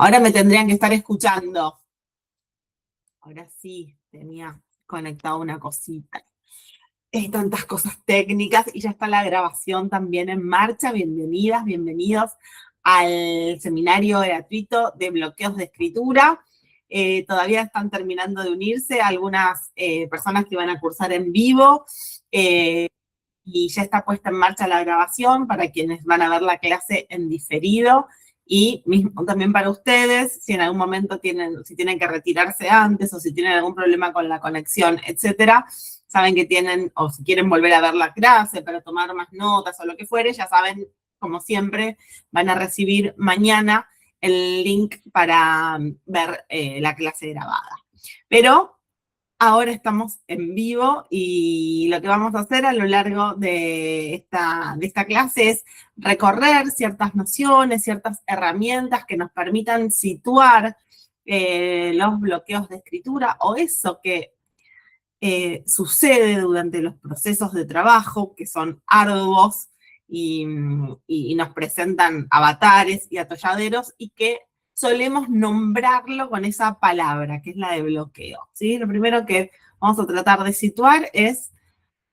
Ahora me tendrían que estar escuchando. Ahora sí, tenía conectado una cosita. Tantas cosas técnicas y ya está la grabación también en marcha. Bienvenidas, bienvenidos al seminario gratuito de bloqueos de escritura. Todavía están terminando de unirse algunas personas que van a cursar en vivo y ya está puesta en marcha la grabación para quienes van a ver la clase en diferido. Y mismo también para ustedes, si en algún momento si tienen que retirarse antes o si tienen algún problema con la conexión, etcétera, saben que tienen, o si quieren volver a ver la clase para tomar más notas o lo que fuere, ya saben, como siempre, van a recibir mañana el link para ver la clase grabada. Pero ahora estamos en vivo y lo que vamos a hacer a lo largo de esta clase es recorrer ciertas nociones, ciertas herramientas que nos permitan situar los bloqueos de escritura o eso que sucede durante los procesos de trabajo, que son arduos y nos presentan avatares y atolladeros y que solemos nombrarlo con esa palabra, que es la de bloqueo, ¿sí? Lo primero que vamos a tratar de situar es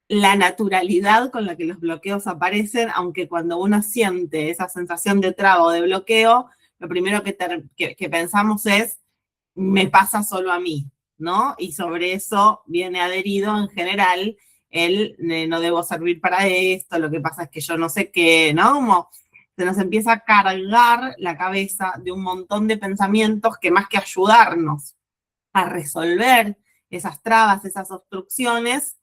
la naturalidad con la que los bloqueos aparecen, aunque cuando uno siente esa sensación de traba o de bloqueo, lo primero que pensamos es, me pasa solo a mí, ¿no? Y sobre eso viene adherido en general el no debo servir para esto, lo que pasa es que yo no sé qué, ¿no? Como se nos empieza a cargar la cabeza de un montón de pensamientos que más que ayudarnos a resolver esas trabas, esas obstrucciones,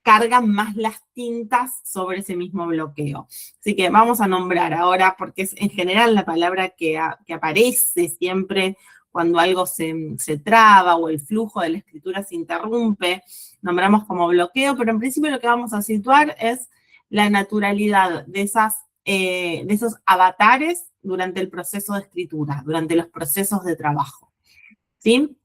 cargan más las tintas sobre ese mismo bloqueo. Así que vamos a nombrar ahora, porque es en general la palabra que aparece siempre cuando algo se traba o el flujo de la escritura se interrumpe, nombramos como bloqueo, pero en principio lo que vamos a situar es la naturalidad de esos avatares durante el proceso de escritura, durante los procesos de trabajo. ¿Sí?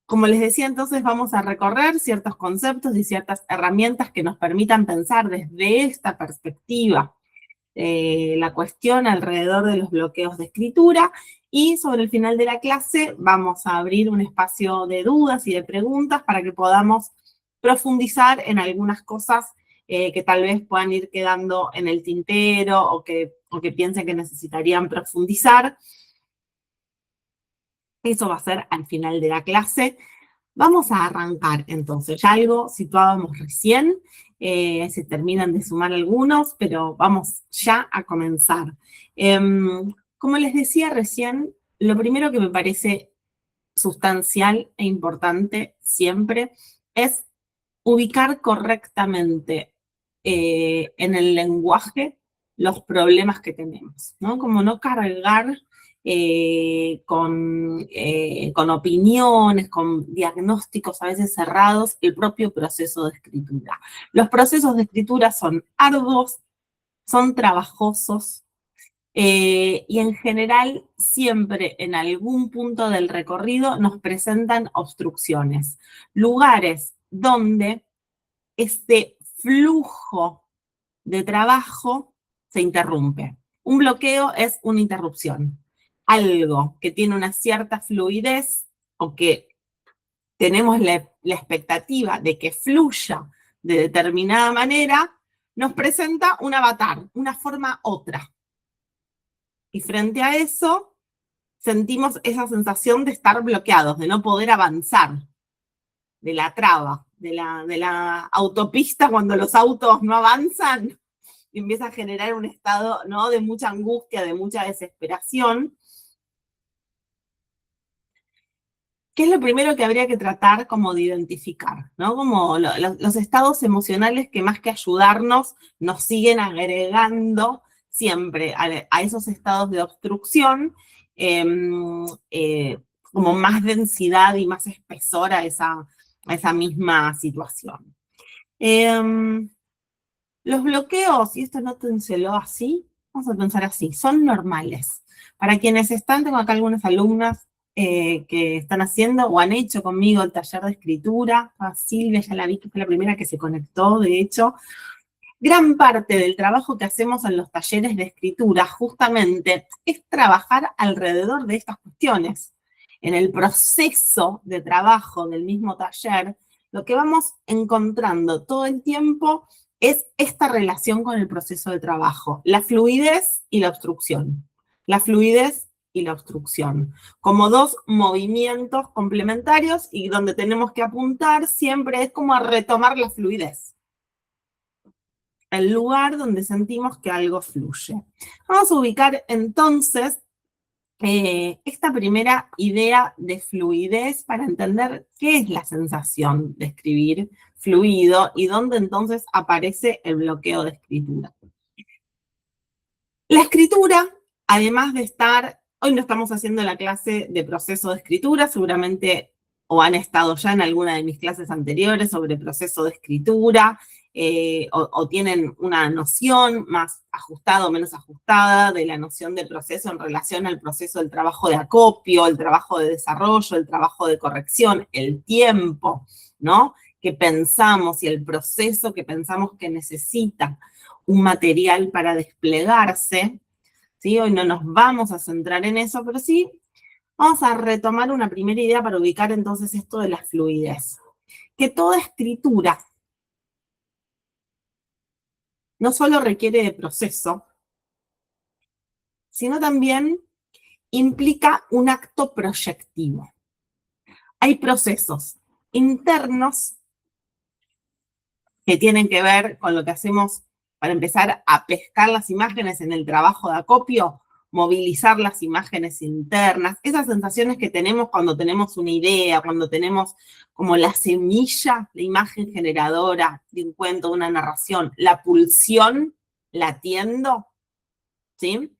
Como les decía, entonces vamos a recorrer ciertos conceptos y ciertas herramientas que nos permitan pensar desde esta perspectiva la cuestión alrededor de los bloqueos de escritura, y sobre el final de la clase vamos a abrir un espacio de dudas y de preguntas para que podamos profundizar en algunas cosas que tal vez puedan ir quedando en el tintero o que piensen que necesitarían profundizar. Eso va a ser al final de la clase. Vamos a arrancar entonces, ya algo situábamos recién, se terminan de sumar algunos, pero vamos ya a comenzar. Como les decía recién, lo primero que me parece sustancial e importante siempre es ubicar correctamente en el lenguaje los problemas que tenemos, ¿no? Como no cargar con opiniones, con diagnósticos a veces cerrados, el propio proceso de escritura. Los procesos de escritura son arduos, son trabajosos, y en general siempre en algún punto del recorrido nos presentan obstrucciones, lugares donde este flujo de trabajo se interrumpe. Un bloqueo es una interrupción. Algo que tiene una cierta fluidez o que tenemos la expectativa de que fluya de determinada manera, nos presenta un avatar, una forma otra. Y frente a eso, sentimos esa sensación de estar bloqueados, de no poder avanzar, de la traba, de la autopista cuando los autos no avanzan, y empieza a generar un estado, ¿no?, de mucha angustia, de mucha desesperación. ¿Qué es lo primero que habría que tratar como de identificar? ¿No? Como los estados emocionales que más que ayudarnos nos siguen agregando siempre a esos estados de obstrucción, como más densidad y más espesor a esa misma situación. Los bloqueos, y esto nótenselo así, vamos a pensar así, son normales. Para quienes están, tengo acá algunas alumnas que están haciendo o han hecho conmigo el taller de escritura. A Silvia ya la vi, que fue la primera que se conectó, de hecho. Gran parte del trabajo que hacemos en los talleres de escritura justamente es trabajar alrededor de estas cuestiones. En el proceso de trabajo del mismo taller, lo que vamos encontrando todo el tiempo es esta relación con el proceso de trabajo, la fluidez y la obstrucción. La fluidez y la obstrucción, como dos movimientos complementarios y donde tenemos que apuntar siempre es como a retomar la fluidez. El lugar donde sentimos que algo fluye. Vamos a ubicar entonces esta primera idea de fluidez para entender qué es la sensación de escribir fluido y dónde entonces aparece el bloqueo de escritura. La escritura, además de estar, hoy no estamos haciendo la clase de proceso de escritura, seguramente o han estado ya en alguna de mis clases anteriores sobre proceso de escritura, o tienen una noción más ajustada o menos ajustada de la noción de proceso en relación al proceso del trabajo de acopio, el trabajo de desarrollo, el trabajo de corrección, el tiempo, ¿no? Que pensamos y el proceso que pensamos que necesita un material para desplegarse, ¿sí? Hoy no nos vamos a centrar en eso, pero sí vamos a retomar una primera idea para ubicar entonces esto de la fluidez. Que toda escritura no solo requiere de proceso, sino también implica un acto proyectivo. Hay procesos internos que tienen que ver con lo que hacemos para empezar a pescar las imágenes en el trabajo de acopio, movilizar las imágenes internas, esas sensaciones que tenemos cuando tenemos una idea, cuando tenemos como la semilla, la imagen generadora de un cuento, de una narración, la pulsión latiendo, ¿sí?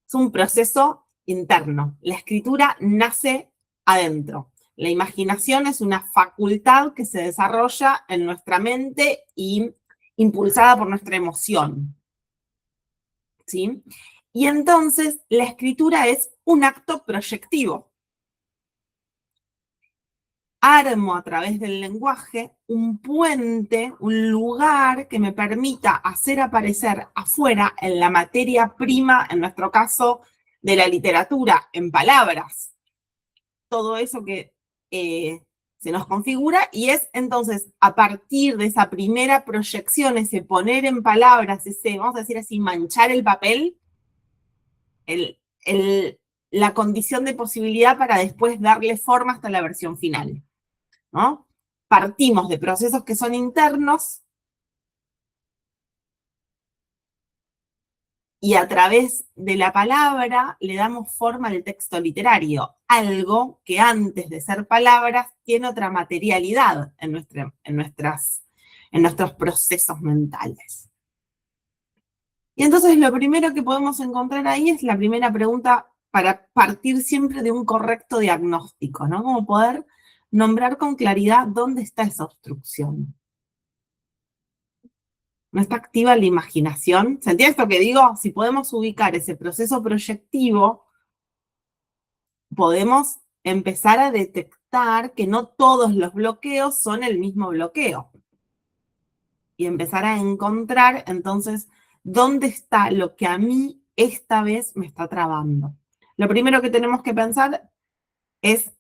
Es un proceso interno. La escritura nace adentro. La imaginación es una facultad que se desarrolla en nuestra mente y impulsada por nuestra emoción, ¿sí? Y entonces la escritura es un acto proyectivo. Armo a través del lenguaje un puente, un lugar que me permita hacer aparecer afuera en la materia prima, en nuestro caso, de la literatura, en palabras, todo eso que se nos configura, y es entonces a partir de esa primera proyección, ese poner en palabras, ese, vamos a decir así, manchar el papel, la condición de posibilidad para después darle forma hasta la versión final, ¿no? Partimos de procesos que son internos y a través de la palabra le damos forma al texto literario, algo que antes de ser palabras tiene otra materialidad en nuestros procesos mentales. Y entonces lo primero que podemos encontrar ahí es la primera pregunta para partir siempre de un correcto diagnóstico, ¿no? Como poder nombrar con claridad dónde está esa obstrucción. ¿No está activa la imaginación? ¿Se entiende esto que digo? Si podemos ubicar ese proceso proyectivo, podemos empezar a detectar que no todos los bloqueos son el mismo bloqueo. Y empezar a encontrar, entonces, dónde está lo que a mí esta vez me está trabando. Lo primero que tenemos que pensar es,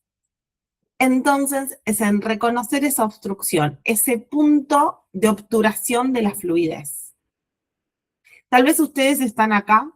entonces, es en reconocer esa obstrucción, ese punto de obturación de la fluidez. Tal vez ustedes están acá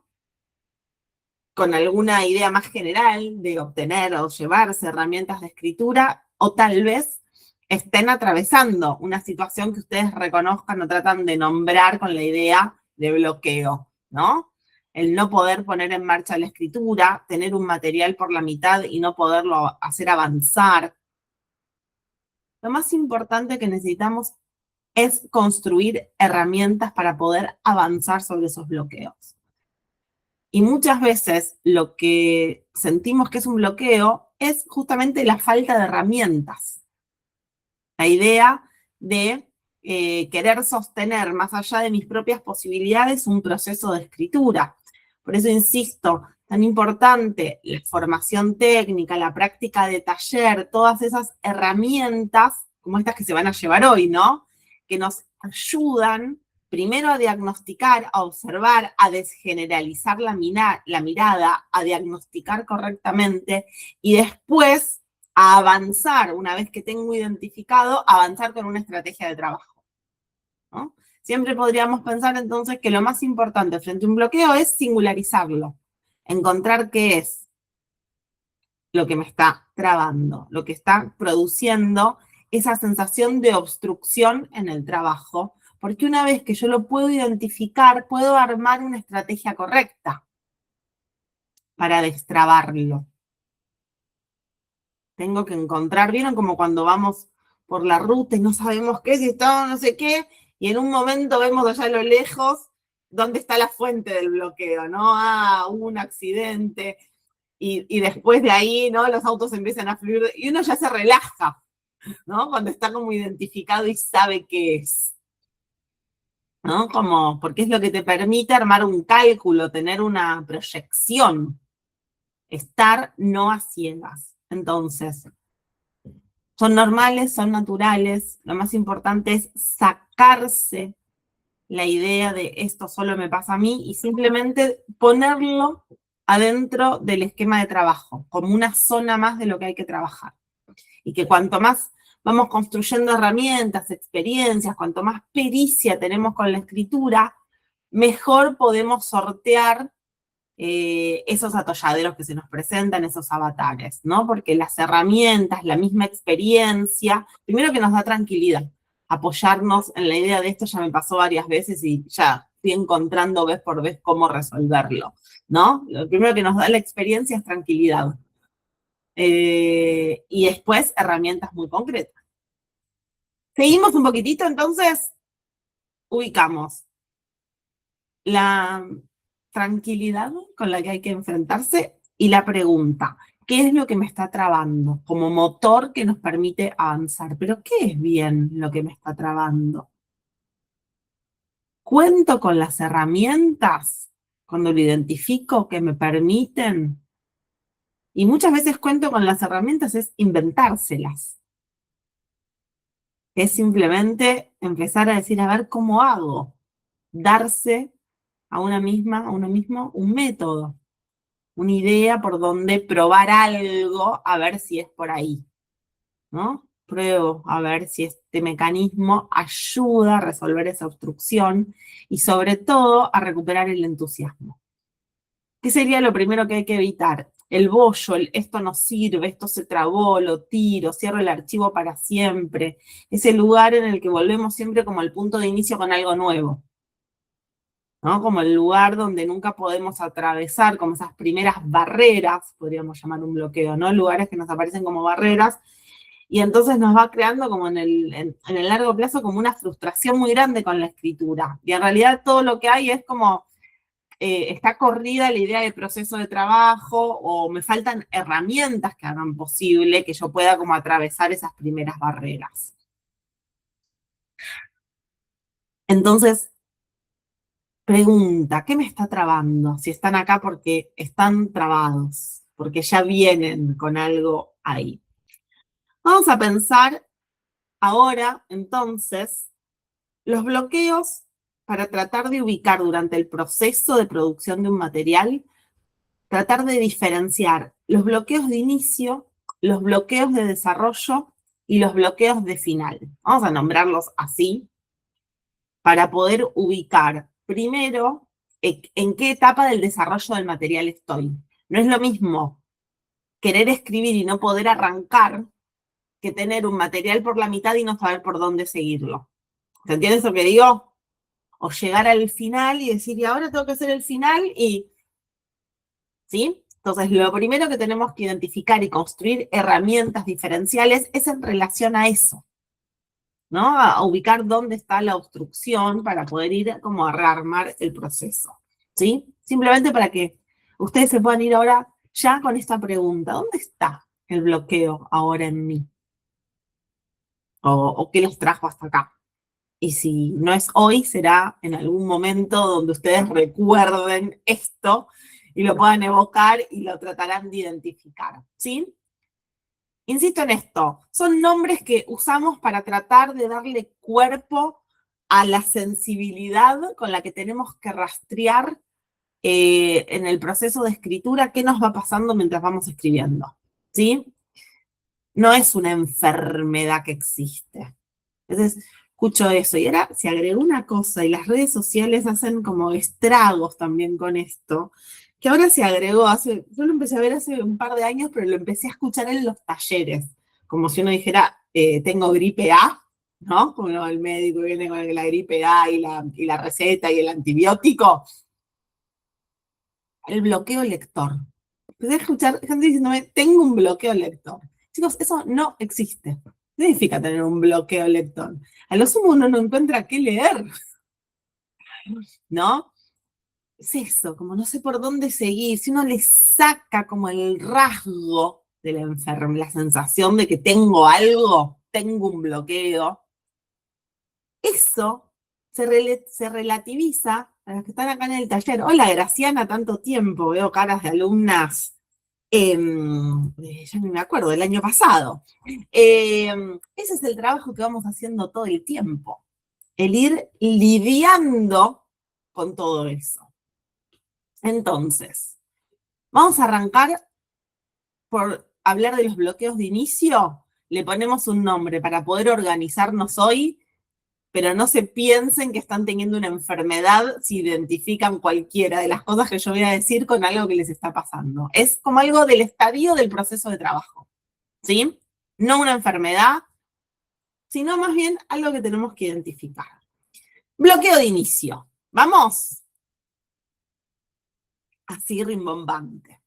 con alguna idea más general de obtener o llevarse herramientas de escritura, o tal vez estén atravesando una situación que ustedes reconozcan o tratan de nombrar con la idea de bloqueo, ¿no? El no poder poner en marcha la escritura, tener un material por la mitad y no poderlo hacer avanzar. Lo más importante que necesitamos es construir herramientas para poder avanzar sobre esos bloqueos. Y muchas veces lo que sentimos que es un bloqueo es justamente la falta de herramientas. La idea de querer sostener más allá de mis propias posibilidades un proceso de escritura. Por eso insisto, tan importante la formación técnica, la práctica de taller, todas esas herramientas como estas que se van a llevar hoy, ¿no? Que nos ayudan primero a diagnosticar, a observar, a desgeneralizar la mirada, a diagnosticar correctamente y después a avanzar, una vez que tengo identificado, avanzar con una estrategia de trabajo, ¿no? Siempre podríamos pensar entonces que lo más importante frente a un bloqueo es singularizarlo, encontrar qué es lo que me está trabando, lo que está produciendo esa sensación de obstrucción en el trabajo, porque una vez que yo lo puedo identificar, puedo armar una estrategia correcta para destrabarlo. Tengo que encontrar, ¿vieron? Como cuando vamos por la ruta y no sabemos qué, si está no sé qué, y en un momento vemos allá a lo lejos dónde está la fuente del bloqueo, ¿no? Ah, hubo un accidente, y después de ahí, ¿no? Los autos empiezan a fluir, y uno ya se relaja, ¿no? Cuando está como identificado y sabe qué es, ¿no? Como, porque es lo que te permite armar un cálculo, tener una proyección, estar no a ciegas. Entonces, son normales, son naturales, lo más importante es sacarse la idea de esto solo me pasa a mí y simplemente ponerlo adentro del esquema de trabajo, como una zona más de lo que hay que trabajar. Y que cuanto más vamos construyendo herramientas, experiencias, cuanto más pericia tenemos con la escritura, mejor podemos sortear esos atolladeros que se nos presentan, esos avatares, ¿no? Porque las herramientas, la misma experiencia, primero que nos da tranquilidad, apoyarnos en la idea de esto ya me pasó varias veces y ya fui encontrando vez por vez cómo resolverlo, ¿no? Lo primero que nos da la experiencia es tranquilidad. Y después herramientas muy concretas. Seguimos un poquitito, entonces ubicamos la tranquilidad con la que hay que enfrentarse y la pregunta, ¿qué es lo que me está trabando? Como motor que nos permite avanzar. ¿Pero qué es bien lo que me está trabando? ¿Cuento con las herramientas cuando lo identifico que me permiten? Y muchas veces cuento con las herramientas es inventárselas. Es simplemente empezar a decir, a ver cómo hago. Darse a una misma, a uno mismo, un método, una idea por donde probar algo, a ver si es por ahí, ¿no? Pruebo a ver si este mecanismo ayuda a resolver esa obstrucción y sobre todo a recuperar el entusiasmo. ¿Qué sería lo primero que hay que evitar? El bollo, esto no sirve, esto se trabó, lo tiro, cierro el archivo para siempre. Ese lugar en el que volvemos siempre como el punto de inicio con algo nuevo, ¿no? Como el lugar donde nunca podemos atravesar, como esas primeras barreras, podríamos llamar un bloqueo, ¿no? Lugares que nos aparecen como barreras, y entonces nos va creando como en el largo plazo como una frustración muy grande con la escritura. Y en realidad todo lo que hay es como, está corrida la idea de proceso de trabajo, o me faltan herramientas que hagan posible que yo pueda como atravesar esas primeras barreras. Entonces, pregunta, ¿qué me está trabando? Si están acá porque están trabados, porque ya vienen con algo ahí. Vamos a pensar ahora, entonces, los bloqueos para tratar de ubicar durante el proceso de producción de un material, tratar de diferenciar los bloqueos de inicio, los bloqueos de desarrollo y los bloqueos de final. Vamos a nombrarlos así para poder ubicar primero en qué etapa del desarrollo del material estoy. No es lo mismo querer escribir y no poder arrancar que tener un material por la mitad y no saber por dónde seguirlo. ¿Se entiende eso que digo? O llegar al final y decir, y ahora tengo que hacer el final y... ¿Sí? Entonces, lo primero que tenemos que identificar y construir herramientas diferenciales es en relación a eso, ¿no? A ubicar dónde está la obstrucción para poder ir como a rearmar el proceso, ¿sí? Simplemente para que ustedes se puedan ir ahora ya con esta pregunta, ¿dónde está el bloqueo ahora en mí? ¿O qué los trajo hasta acá? Y si no es hoy, será en algún momento donde ustedes recuerden esto y lo puedan evocar y lo tratarán de identificar, ¿sí? Insisto en esto, son nombres que usamos para tratar de darle cuerpo a la sensibilidad con la que tenemos que rastrear en el proceso de escritura qué nos va pasando mientras vamos escribiendo, ¿sí? No es una enfermedad que existe. Entonces, escucho eso. Y ahora se agregó una cosa, y las redes sociales hacen como estragos también con esto, que ahora se agregó, yo lo empecé a ver hace un par de años, pero lo empecé a escuchar en los talleres, como si uno dijera, tengo gripe A, ¿no? Como el médico viene con la gripe A y la receta y el antibiótico. El bloqueo lector. Empecé a escuchar gente diciéndome, tengo un bloqueo lector. Chicos, eso no existe. ¿Qué significa tener un bloqueo lector? A lo sumo uno no encuentra qué leer, ¿no? Es eso, como no sé por dónde seguir. Si uno le saca como el rasgo de la enfermedad, la sensación de que tengo algo, tengo un bloqueo, eso se relativiza a los que están acá en el taller. Hola, Graciana, tanto tiempo, veo caras de alumnas, ya ni me acuerdo, del año pasado. Ese es el trabajo que vamos haciendo todo el tiempo, el ir lidiando con todo eso. Entonces, vamos a arrancar por hablar de los bloqueos de inicio. Le ponemos un nombre para poder organizarnos hoy, pero no se piensen que están teniendo una enfermedad si identifican cualquiera de las cosas que yo voy a decir con algo que les está pasando. Es como algo del estadio del proceso de trabajo, ¿sí? No una enfermedad, sino más bien algo que tenemos que identificar. Bloqueo de inicio. ¿Vamos? Así rimbombante.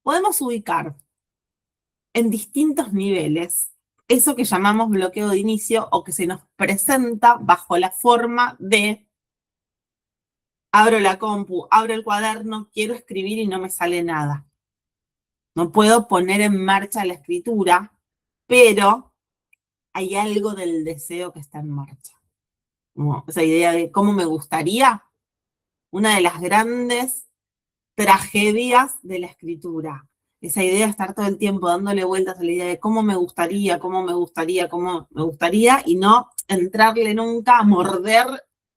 Podemos ubicar en distintos niveles eso que llamamos bloqueo de inicio o que se nos presenta bajo la forma de abro la compu, abro el cuaderno, quiero escribir y no me sale nada. No puedo poner en marcha la escritura, pero hay algo del deseo que está en marcha. Como esa idea de cómo me gustaría, una de las grandes tragedias de la escritura. Esa idea de estar todo el tiempo dándole vueltas a la idea de cómo me gustaría, cómo me gustaría, cómo me gustaría, y no entrarle nunca a morder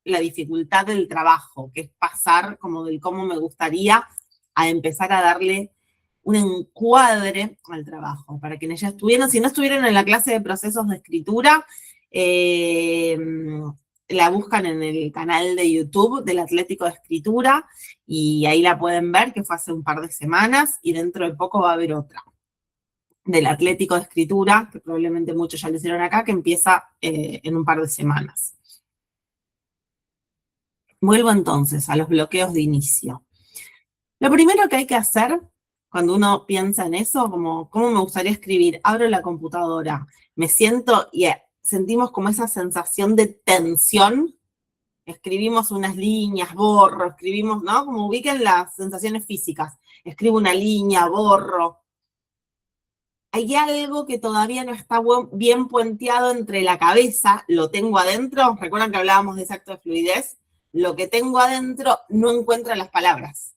la dificultad del trabajo, que es pasar como del cómo me gustaría a empezar a darle un encuadre al trabajo. Para quienes ya estuvieron, si no estuvieron en la clase de procesos de escritura, la buscan en el canal de YouTube del Atlético de Escritura y ahí la pueden ver, que fue hace un par de semanas, y dentro de poco va a haber otra del Atlético de Escritura, que probablemente muchos ya lo hicieron acá, que empieza en un par de semanas. Vuelvo entonces a los bloqueos de inicio. Lo primero que hay que hacer cuando uno piensa en eso, como cómo me gustaría escribir, abro la computadora, me siento y sentimos como esa sensación de tensión. Escribimos unas líneas, borro, escribimos, ¿no? Como ubiquen las sensaciones físicas. Escribo una línea, borro. Hay algo que todavía no está bien puenteado entre la cabeza, lo tengo adentro. ¿Recuerdan que hablábamos de ese acto de fluidez? Lo que tengo adentro no encuentra las palabras.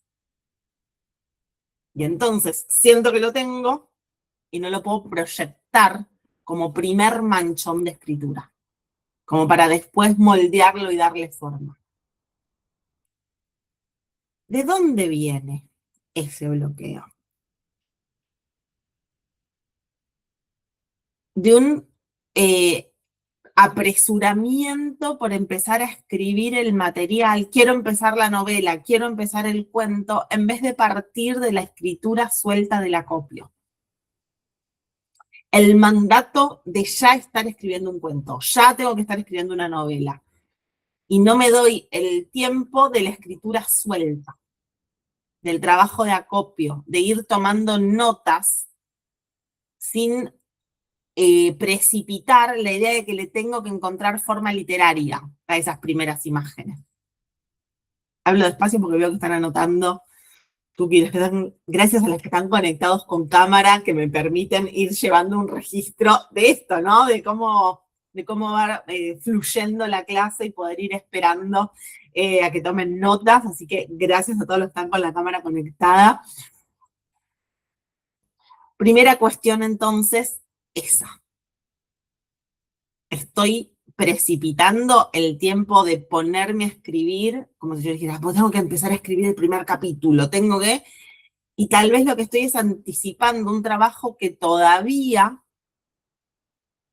Y entonces siento que lo tengo y no lo puedo proyectar como primer manchón de escritura, como para después moldearlo y darle forma. ¿De dónde viene ese bloqueo? De un apresuramiento por empezar a escribir el material, quiero empezar la novela, quiero empezar el cuento, en vez de partir de la escritura suelta del acopio. El mandato de ya estar escribiendo un cuento, ya tengo que estar escribiendo una novela, y no me doy el tiempo de la escritura suelta, del trabajo de acopio, de ir tomando notas sin precipitar la idea de que le tengo que encontrar forma literaria a esas primeras imágenes. Hablo despacio porque veo que están anotando. Gracias a los que están conectados con cámara, que me permiten ir llevando un registro de esto, ¿no? De cómo va fluyendo la clase y poder ir esperando a que tomen notas. Así que gracias a todos los que están con la cámara conectada. Primera cuestión entonces, esa. Estoy precipitando el tiempo de ponerme a escribir, como si yo dijera, pues tengo que empezar a escribir el primer capítulo, tengo que, y tal vez lo que estoy es anticipando un trabajo que todavía,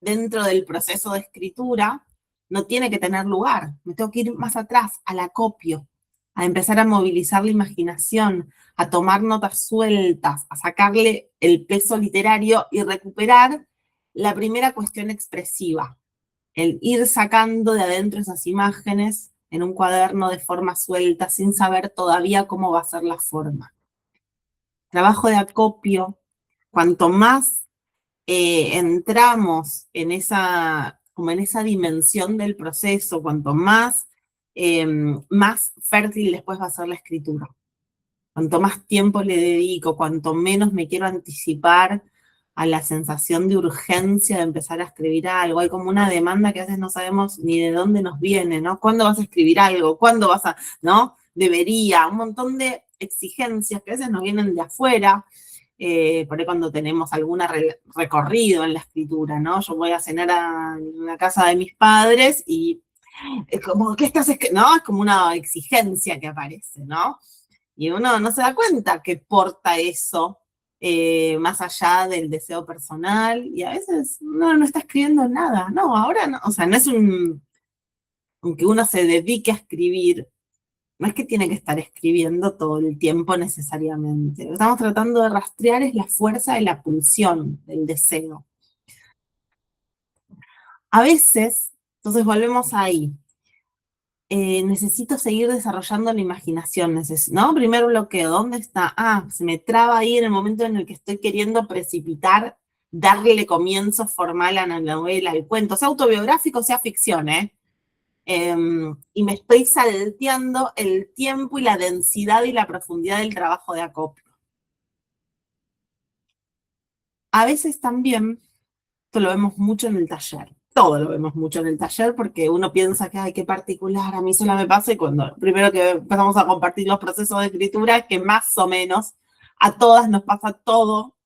dentro del proceso de escritura, no tiene que tener lugar. Me tengo que ir más atrás, al acopio, a empezar a movilizar la imaginación, a tomar notas sueltas, a sacarle el peso literario y recuperar la primera cuestión expresiva, el ir sacando de adentro esas imágenes en un cuaderno de forma suelta, sin saber todavía cómo va a ser la forma. Trabajo de acopio, cuanto más entramos en esa, como en esa dimensión del proceso, cuanto más, más fértil después va a ser la escritura. Cuanto más tiempo le dedico, cuanto menos me quiero anticipar a la sensación de urgencia de empezar a escribir algo. Hay como una demanda que a veces no sabemos ni de dónde nos viene, ¿no? ¿Cuándo vas a escribir algo? ¿Cuándo vas a, no? Debería, un montón de exigencias que a veces nos vienen de afuera, por ahí cuando tenemos algún recorrido en la escritura, ¿no? Yo voy a cenar a la casa de mis padres y es como, ¿qué estás escribiendo? ¿No? Es como una exigencia que aparece, ¿no? Y uno no se da cuenta que porta eso más allá del deseo personal, y a veces uno no está escribiendo nada, no, ahora no, o sea, no es aunque uno se dedique a escribir, no es que tiene que estar escribiendo todo el tiempo necesariamente. Lo que estamos tratando de rastrear es la fuerza de la pulsión, del deseo. A veces, entonces volvemos ahí, necesito seguir desarrollando la imaginación, ¿no? Primer bloqueo, ¿dónde está? Ah, se me traba ahí en el momento en el que estoy queriendo precipitar, darle comienzo formal a la novela, al cuento, sea autobiográfico, sea ficción, ¿eh? Y me estoy salteando el tiempo y la densidad y la profundidad del trabajo de acopio. A veces también, esto lo vemos mucho en el taller, todo lo vemos mucho en el taller porque uno piensa que, ay, qué particular, a mí solo me pasa, y cuando primero que empezamos a compartir los procesos de escritura, que más o menos a todas nos pasa todo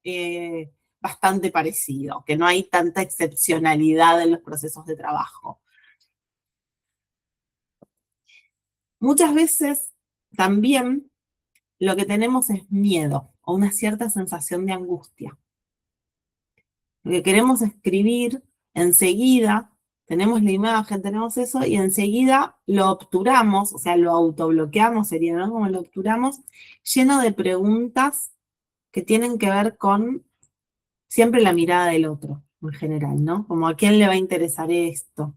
bastante parecido, que no hay tanta excepcionalidad en los procesos de trabajo. Muchas veces también lo que tenemos es miedo o una cierta sensación de angustia. Lo que queremos escribir, enseguida tenemos la imagen, tenemos eso, y enseguida lo obturamos, o sea, lo autobloqueamos, sería, ¿no? Como lo obturamos, lleno de preguntas que tienen que ver con siempre la mirada del otro, en general, ¿no? Como a quién le va a interesar esto.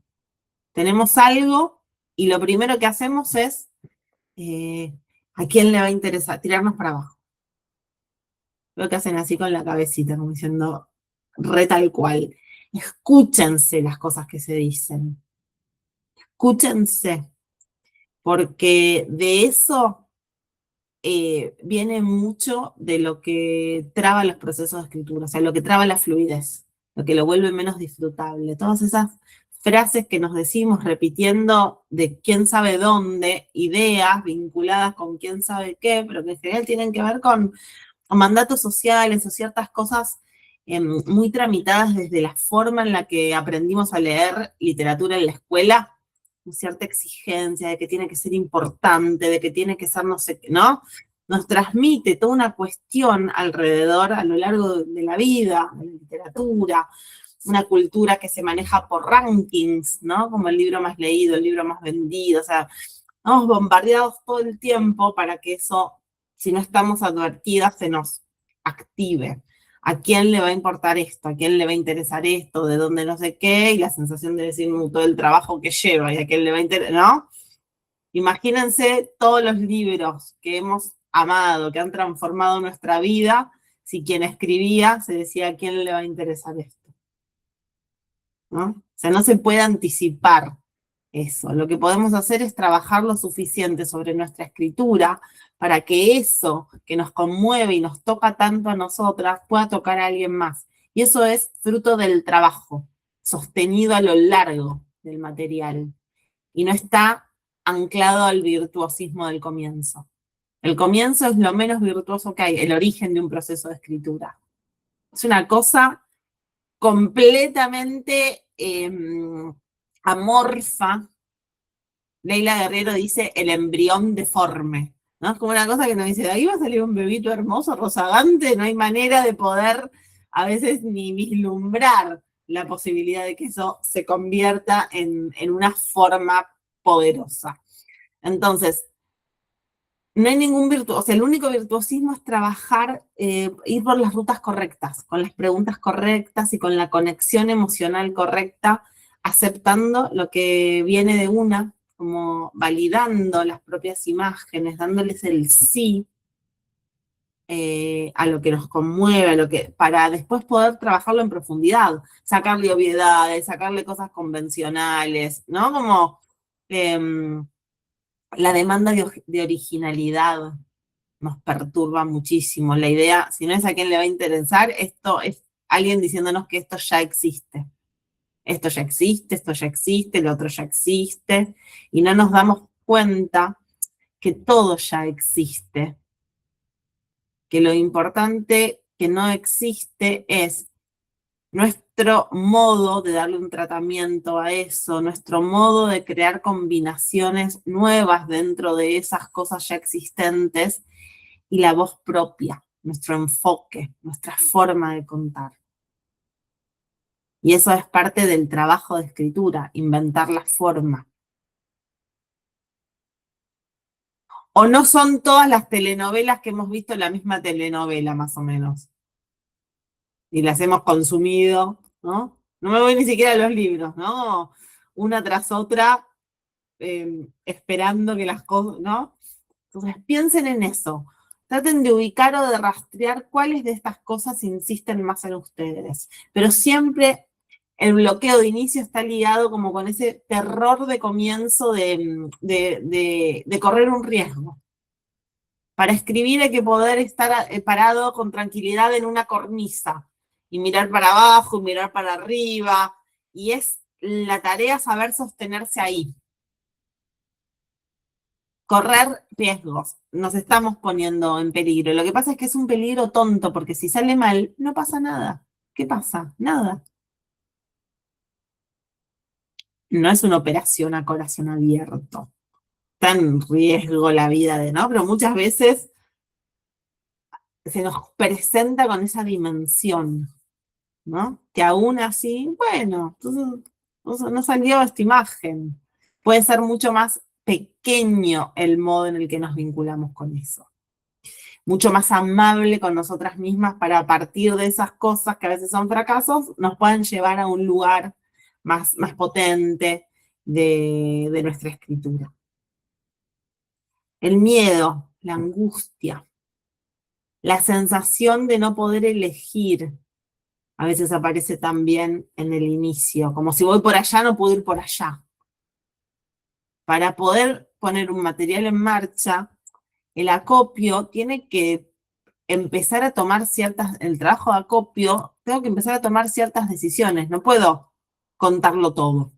Tenemos algo y lo primero que hacemos es a quién le va a interesar, tirarnos para abajo. Lo que hacen así con la cabecita, como diciendo, re tal cual. Escúchense las cosas que se dicen. Escúchense. Porque de eso viene mucho de lo que traba los procesos de escritura, o sea, lo que traba la fluidez, lo que lo vuelve menos disfrutable. Todas esas frases que nos decimos repitiendo de quién sabe dónde, ideas vinculadas con quién sabe qué, pero que en general tienen que ver con mandatos sociales o ciertas cosas muy tramitadas desde la forma en la que aprendimos a leer literatura en la escuela, con cierta exigencia de que tiene que ser importante, de que tiene que ser no sé qué, ¿no? Nos transmite toda una cuestión alrededor a lo largo de la vida, de la literatura, una cultura que se maneja por rankings, ¿no? Como el libro más leído, el libro más vendido, o sea, estamos bombardeados todo el tiempo para que eso, si no estamos advertidas, se nos active. ¿A quién le va a importar esto? ¿A quién le va a interesar esto? ¿De dónde no sé qué? Y la sensación de decir todo el trabajo que lleva y a quién le va a interesar, ¿no? Imagínense todos los libros que hemos amado, que han transformado nuestra vida, si quien escribía se decía a quién le va a interesar esto, ¿no? O sea, no se puede anticipar eso. Lo que podemos hacer es trabajar lo suficiente sobre nuestra escritura para que eso que nos conmueve y nos toca tanto a nosotras pueda tocar a alguien más. Y eso es fruto del trabajo, sostenido a lo largo del material. Y no está anclado al virtuosismo del comienzo. El comienzo es lo menos virtuoso que hay, el origen de un proceso de escritura. Es una cosa completamente amorfa, Leila Guerrero dice el embrión deforme, ¿no? Es como una cosa que nos dice, de ahí va a salir un bebito hermoso, rozagante, no hay manera de poder a veces ni vislumbrar la posibilidad de que eso se convierta en una forma poderosa. Entonces, no hay ningún virtuoso, o sea, el único virtuosismo es trabajar, ir por las rutas correctas, con las preguntas correctas y con la conexión emocional correcta, aceptando lo que viene de una, como validando las propias imágenes, dándoles el sí a lo que nos conmueve, a lo que, para después poder trabajarlo en profundidad, sacarle obviedades, sacarle cosas convencionales, ¿no? Como la demanda de originalidad nos perturba muchísimo. La idea, si no es a quién le va a interesar, esto es alguien diciéndonos que esto ya existe. Esto ya existe, esto ya existe, lo otro ya existe, y no nos damos cuenta que todo ya existe, que lo importante que no existe es nuestro modo de darle un tratamiento a eso, nuestro modo de crear combinaciones nuevas dentro de esas cosas ya existentes, y la voz propia, nuestro enfoque, nuestra forma de contar. Y eso es parte del trabajo de escritura, inventar la forma. O no son todas las telenovelas que hemos visto la misma telenovela, más o menos, y las hemos consumido, ¿no? No me voy ni siquiera a los libros, ¿no? Una tras otra, esperando que las cosas, ¿no? Entonces piensen en eso. Traten de ubicar o de rastrear cuáles de estas cosas insisten más en ustedes. Pero siempre el bloqueo de inicio está ligado como con ese terror de comienzo de correr un riesgo. Para escribir hay que poder estar parado con tranquilidad en una cornisa y mirar para abajo y mirar para arriba. Y es la tarea saber sostenerse ahí. Correr riesgos, nos estamos poniendo en peligro. Lo que pasa es que es un peligro tonto, porque si sale mal, no pasa nada. ¿Qué pasa? Nada. No es una operación a corazón abierto. Está en riesgo la vida de, ¿no? Pero muchas veces se nos presenta con esa dimensión, ¿no? Que aún así, bueno, entonces no salió esta imagen. Puede ser mucho más pequeño el modo en el que nos vinculamos con eso. Mucho más amable con nosotras mismas para a partir de esas cosas que a veces son fracasos, nos puedan llevar a un lugar más potente de nuestra escritura. El miedo, la angustia, la sensación de no poder elegir, a veces aparece también en el inicio, como si voy por allá, no puedo ir por allá. Para poder poner un material en marcha, el acopio tiene que empezar a tomar el trabajo de acopio, tengo que empezar a tomar ciertas decisiones, no puedo contarlo todo.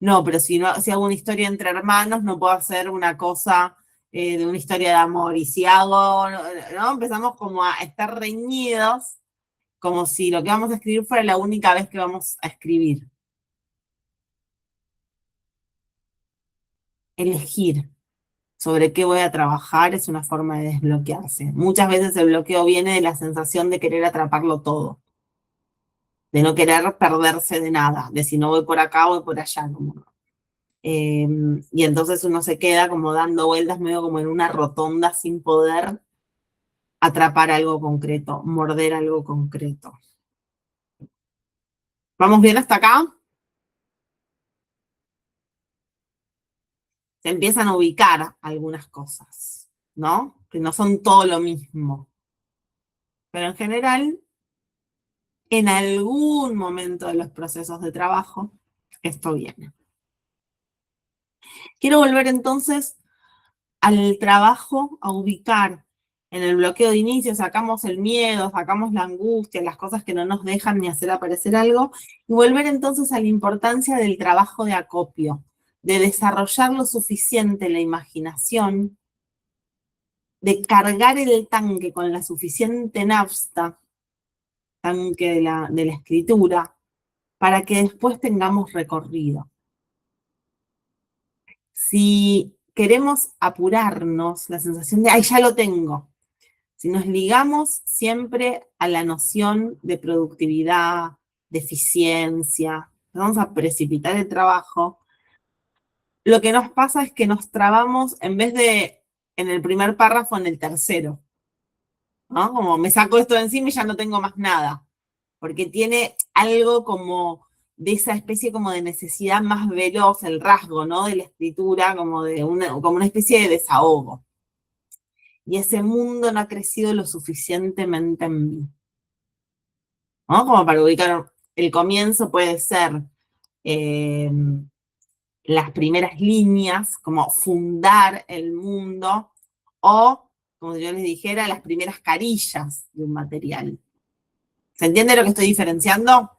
No, pero si hago una historia entre hermanos, no puedo hacer una cosa de una historia de amor. Y si hago, ¿no? Empezamos como a estar reñidos, como si lo que vamos a escribir fuera la única vez que vamos a escribir. Elegir sobre qué voy a trabajar es una forma de desbloquearse. Muchas veces el bloqueo viene de la sensación de querer atraparlo todo, de no querer perderse de nada, de si no voy por acá, voy por allá. Y entonces uno se queda como dando vueltas medio como en una rotonda sin poder atrapar algo concreto, morder algo concreto. ¿Vamos bien hasta acá? Se empiezan a ubicar algunas cosas, ¿no? Que no son todo lo mismo. Pero en general, en algún momento de los procesos de trabajo, esto viene. Quiero volver entonces al trabajo, a ubicar en el bloqueo de inicio, sacamos el miedo, sacamos la angustia, las cosas que no nos dejan ni hacer aparecer algo, y volver entonces a la importancia del trabajo de acopio, de desarrollar lo suficiente la imaginación, de cargar el tanque con la suficiente nafta, tanque de la escritura, para que después tengamos recorrido. Si queremos apurarnos, la sensación de, ay, ya lo tengo. Si nos ligamos siempre a la noción de productividad, de eficiencia, vamos a precipitar el trabajo, lo que nos pasa es que nos trabamos en vez de en el primer párrafo, en el tercero, ¿no? Como me saco esto de encima y ya no tengo más nada, porque tiene algo como de esa especie como de necesidad más veloz, el rasgo, ¿no? De la escritura, como de como una especie de desahogo. Y ese mundo no ha crecido lo suficientemente en mí, ¿no? Como para ubicar el comienzo puede ser eh, las primeras líneas, como fundar el mundo, o, como yo les dijera, las primeras carillas de un material. ¿Se entiende lo que estoy diferenciando?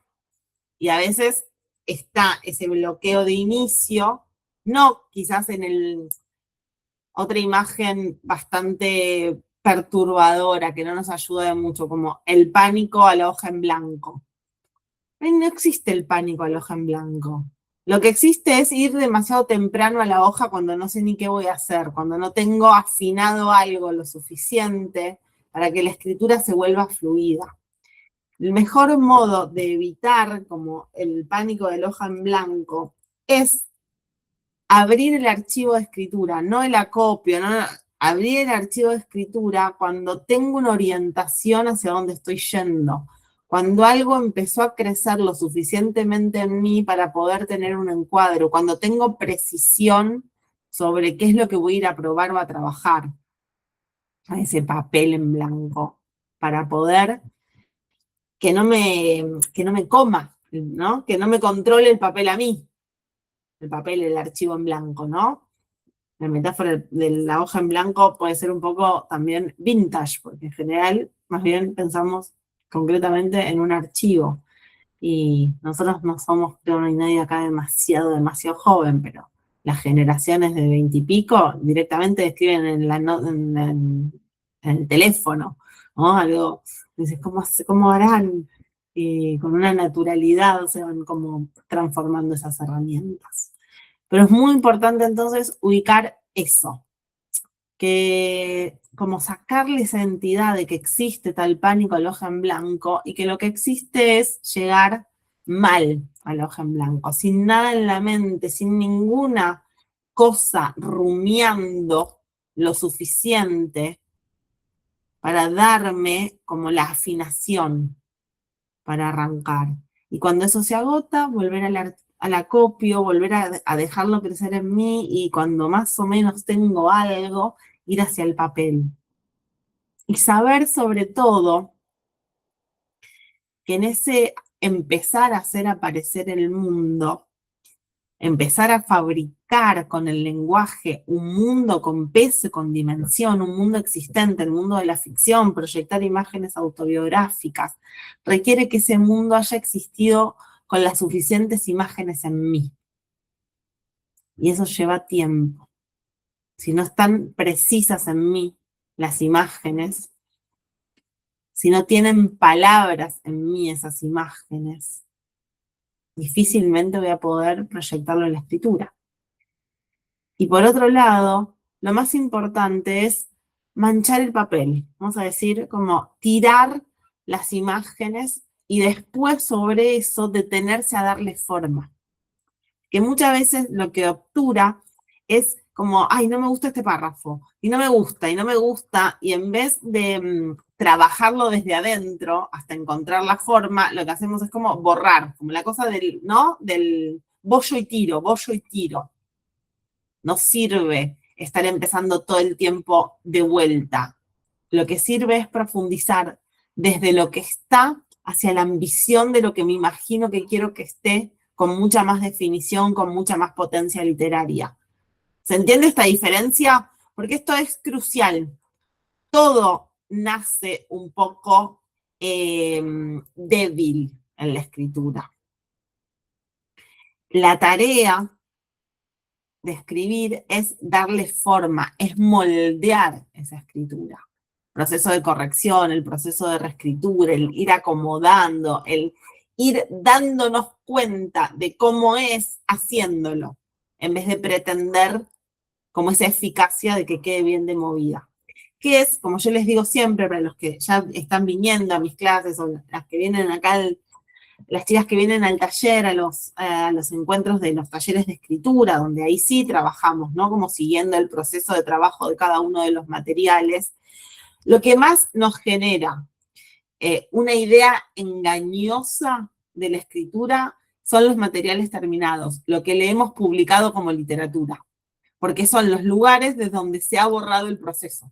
Y a veces está ese bloqueo de inicio, no quizás en otra imagen bastante perturbadora que no nos ayuda de mucho, como el pánico a la hoja en blanco. No existe el pánico a la hoja en blanco. Lo que existe es ir demasiado temprano a la hoja cuando no sé ni qué voy a hacer, cuando no tengo afinado algo lo suficiente para que la escritura se vuelva fluida. El mejor modo de evitar como el pánico de la hoja en blanco es abrir el archivo de escritura, no el acopio, no, abrir el archivo de escritura cuando tengo una orientación hacia dónde estoy yendo, cuando algo empezó a crecer lo suficientemente en mí para poder tener un encuadro, cuando tengo precisión sobre qué es lo que voy a ir a probar o a trabajar, a ese papel en blanco, para poder que no me coma, ¿no? Que no me controle el papel a mí, el papel, el archivo en blanco, ¿no? La metáfora de la hoja en blanco puede ser un poco también vintage, porque en general más bien pensamos concretamente en un archivo. Y nosotros no somos, creo, no hay nadie acá demasiado joven, pero las generaciones de 20 y pico directamente escriben en el teléfono, ¿no? Algo, dices, ¿cómo harán? Con una naturalidad se van como transformando esas herramientas. Pero es muy importante entonces ubicar eso, que como sacarle esa entidad de que existe tal pánico a la hoja en blanco y que lo que existe es llegar mal a la hoja en blanco, sin nada en la mente, sin ninguna cosa rumiando lo suficiente para darme como la afinación para arrancar. Y cuando eso se agota, volver al acopio, volver a dejarlo crecer en mí y cuando más o menos tengo algo, ir hacia el papel. Y saber sobre todo que en ese empezar a hacer aparecer el mundo, empezar a fabricar con el lenguaje un mundo con peso, con dimensión, un mundo existente, el mundo de la ficción, proyectar imágenes autobiográficas, requiere que ese mundo haya existido con las suficientes imágenes en mí. Y eso lleva tiempo. Si no están precisas en mí las imágenes, si no tienen palabras en mí esas imágenes, difícilmente voy a poder proyectarlo en la escritura. Y por otro lado, lo más importante es manchar el papel, vamos a decir, como tirar las imágenes y después sobre eso detenerse a darle forma. Que muchas veces lo que obtura es como, ay, no me gusta este párrafo, y no me gusta, y en vez de trabajarlo desde adentro hasta encontrar la forma, lo que hacemos es como borrar, como la cosa del, ¿no? Del bollo y tiro. No sirve estar empezando todo el tiempo de vuelta. Lo que sirve es profundizar desde lo que está hacia la ambición de lo que me imagino que quiero que esté, con mucha más definición, con mucha más potencia literaria. ¿Se entiende esta diferencia? Porque esto es crucial. Todo nace un poco débil en la escritura. La tarea de escribir es darle forma, es moldear esa escritura. El proceso de corrección, el proceso de reescritura, el ir acomodando, el ir dándonos cuenta de cómo es haciéndolo. en vez de pretender como esa eficacia de que quede bien de movida. Que es, como yo les digo siempre, para los que ya están viniendo a mis clases o las que vienen acá, las chicas que vienen al taller, a los encuentros de los talleres de escritura, donde ahí sí trabajamos, ¿no? Como siguiendo el proceso de trabajo de cada uno de los materiales. Lo que más nos genera una idea engañosa de la escritura son los materiales terminados, lo que le hemos publicado como literatura, porque son los lugares desde donde se ha borrado el proceso.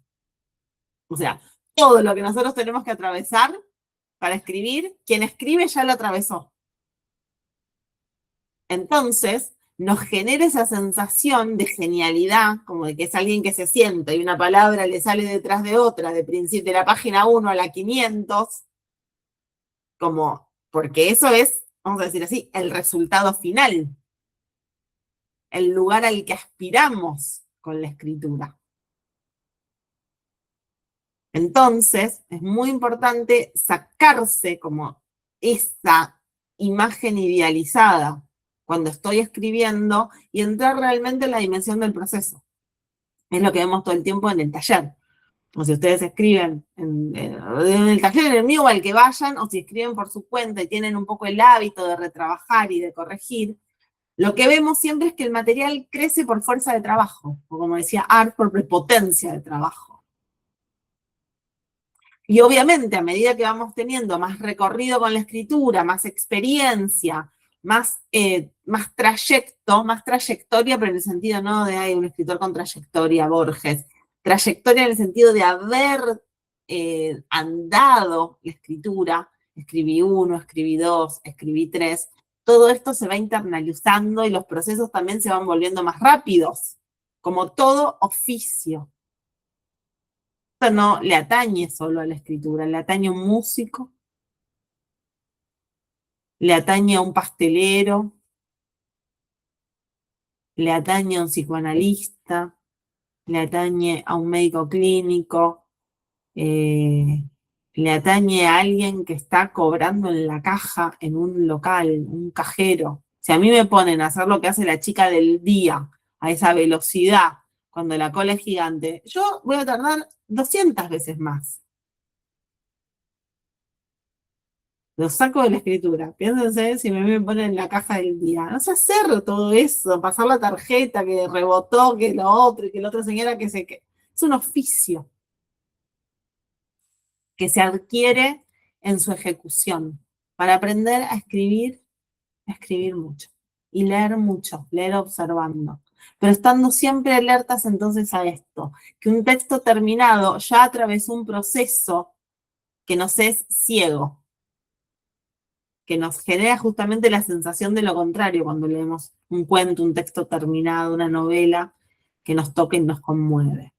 O sea, todo lo que nosotros tenemos que atravesar para escribir, quien escribe ya lo atravesó. Entonces, nos genera esa sensación de genialidad, como de que es alguien que se sienta y una palabra le sale detrás de otra, de la página 1 a la 500, como, porque eso es, vamos a decir así, el resultado final, el lugar al que aspiramos con la escritura. Entonces, es muy importante sacarse como esa imagen idealizada cuando estoy escribiendo y entrar realmente en la dimensión del proceso. Es lo que vemos todo el tiempo en el taller. O si ustedes escriben en el taller, en el mío o al que vayan, o si escriben por su cuenta y tienen un poco el hábito de retrabajar y de corregir, lo que vemos siempre es que el material crece por fuerza de trabajo, o como decía Art, por prepotencia de trabajo. Y obviamente, a medida que vamos teniendo más recorrido con la escritura, más experiencia, más trayecto, más trayectoria, pero en el sentido no de hay un escritor con trayectoria, Borges, trayectoria en el sentido de haber andado la escritura, escribí 1, escribí 2, escribí 3, todo esto se va internalizando y los procesos también se van volviendo más rápidos, como todo oficio. Esto no le atañe solo a la escritura, le atañe a un músico, le atañe a un pastelero, le atañe a un psicoanalista, le atañe a un médico clínico, le atañe a alguien que está cobrando en la caja en un local, un cajero. Si a mí me ponen a hacer lo que hace la chica del día, a esa velocidad, cuando la cola es gigante, yo voy a tardar 200 veces más. Lo saco de la escritura. Piénsense si me ponen en la caja del día. No sé hacer todo eso, pasar la tarjeta que rebotó, que lo otro, y que la otra señora que se... Es un oficio que se adquiere en su ejecución. Para aprender a escribir mucho. Y leer mucho, leer observando. Pero estando siempre alertas entonces a esto, que un texto terminado ya atravesó un proceso que nos es ciego, que nos genera justamente la sensación de lo contrario cuando leemos un cuento, un texto terminado, una novela que nos toca y nos conmueve.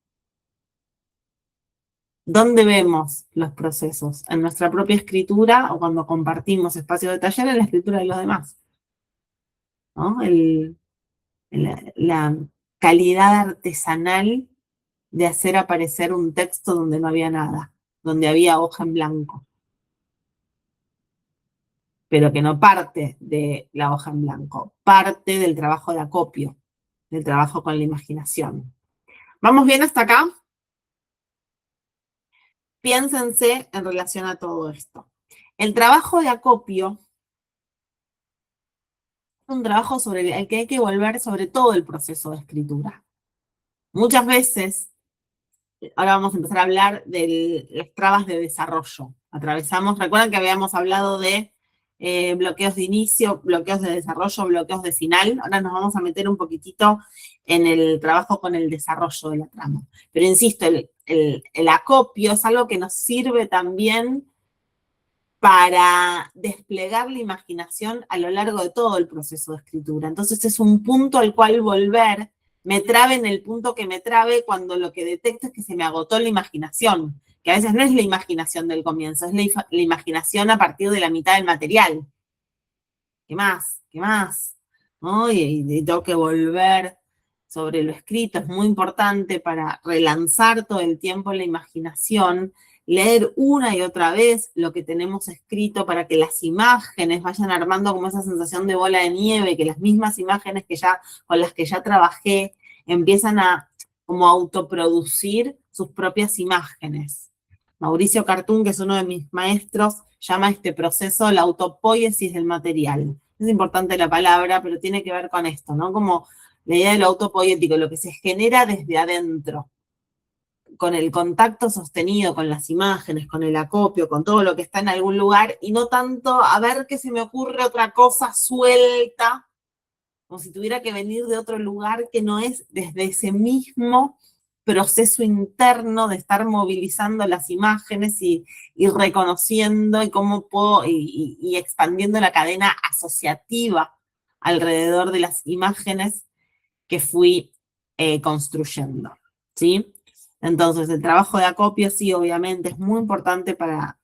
¿Dónde vemos los procesos? ¿En nuestra propia escritura o cuando compartimos espacios de taller en la escritura de los demás? ¿No? La calidad artesanal de hacer aparecer un texto donde no había nada, donde había hoja en blanco, pero que no parte de la hoja en blanco, parte del trabajo de acopio, del trabajo con la imaginación. ¿Vamos bien hasta acá? Piénsense en relación a todo esto. El trabajo de acopio es un trabajo sobre el que hay que volver sobre todo el proceso de escritura. Muchas veces, ahora vamos a empezar a hablar de las trabas de desarrollo. Recuerdan que habíamos hablado de bloqueos de inicio, bloqueos de desarrollo, bloqueos de final. Ahora nos vamos a meter un poquitito en el trabajo con el desarrollo de la trama. Pero insisto, el acopio es algo que nos sirve también para desplegar la imaginación a lo largo de todo el proceso de escritura. Entonces es un punto al cual volver, me trabe en el punto que me trabe cuando lo que detecto es que se me agotó la imaginación, que a veces no es la imaginación del comienzo, es la imaginación a partir de la mitad del material. ¿Qué más? ¿Qué más? ¿No? Y tengo que volver sobre lo escrito, es muy importante para relanzar todo el tiempo la imaginación, leer una y otra vez lo que tenemos escrito para que las imágenes vayan armando como esa sensación de bola de nieve, que las mismas imágenes con las que ya trabajé empiezan a como autoproducir sus propias imágenes. Mauricio Cartún, que es uno de mis maestros, llama a este proceso la autopoiesis del material. Es importante la palabra, pero tiene que ver con esto, ¿no? Como la idea de lo autopoético, lo que se genera desde adentro, con el contacto sostenido con las imágenes, con el acopio, con todo lo que está en algún lugar, y no tanto a ver qué se me ocurre otra cosa suelta, como si tuviera que venir de otro lugar que no es desde ese mismo proceso interno de estar movilizando las imágenes y reconociendo y cómo puedo, y expandiendo la cadena asociativa alrededor de las imágenes que fui construyendo, ¿sí? Entonces, el trabajo de acopio, sí, obviamente, es muy importante para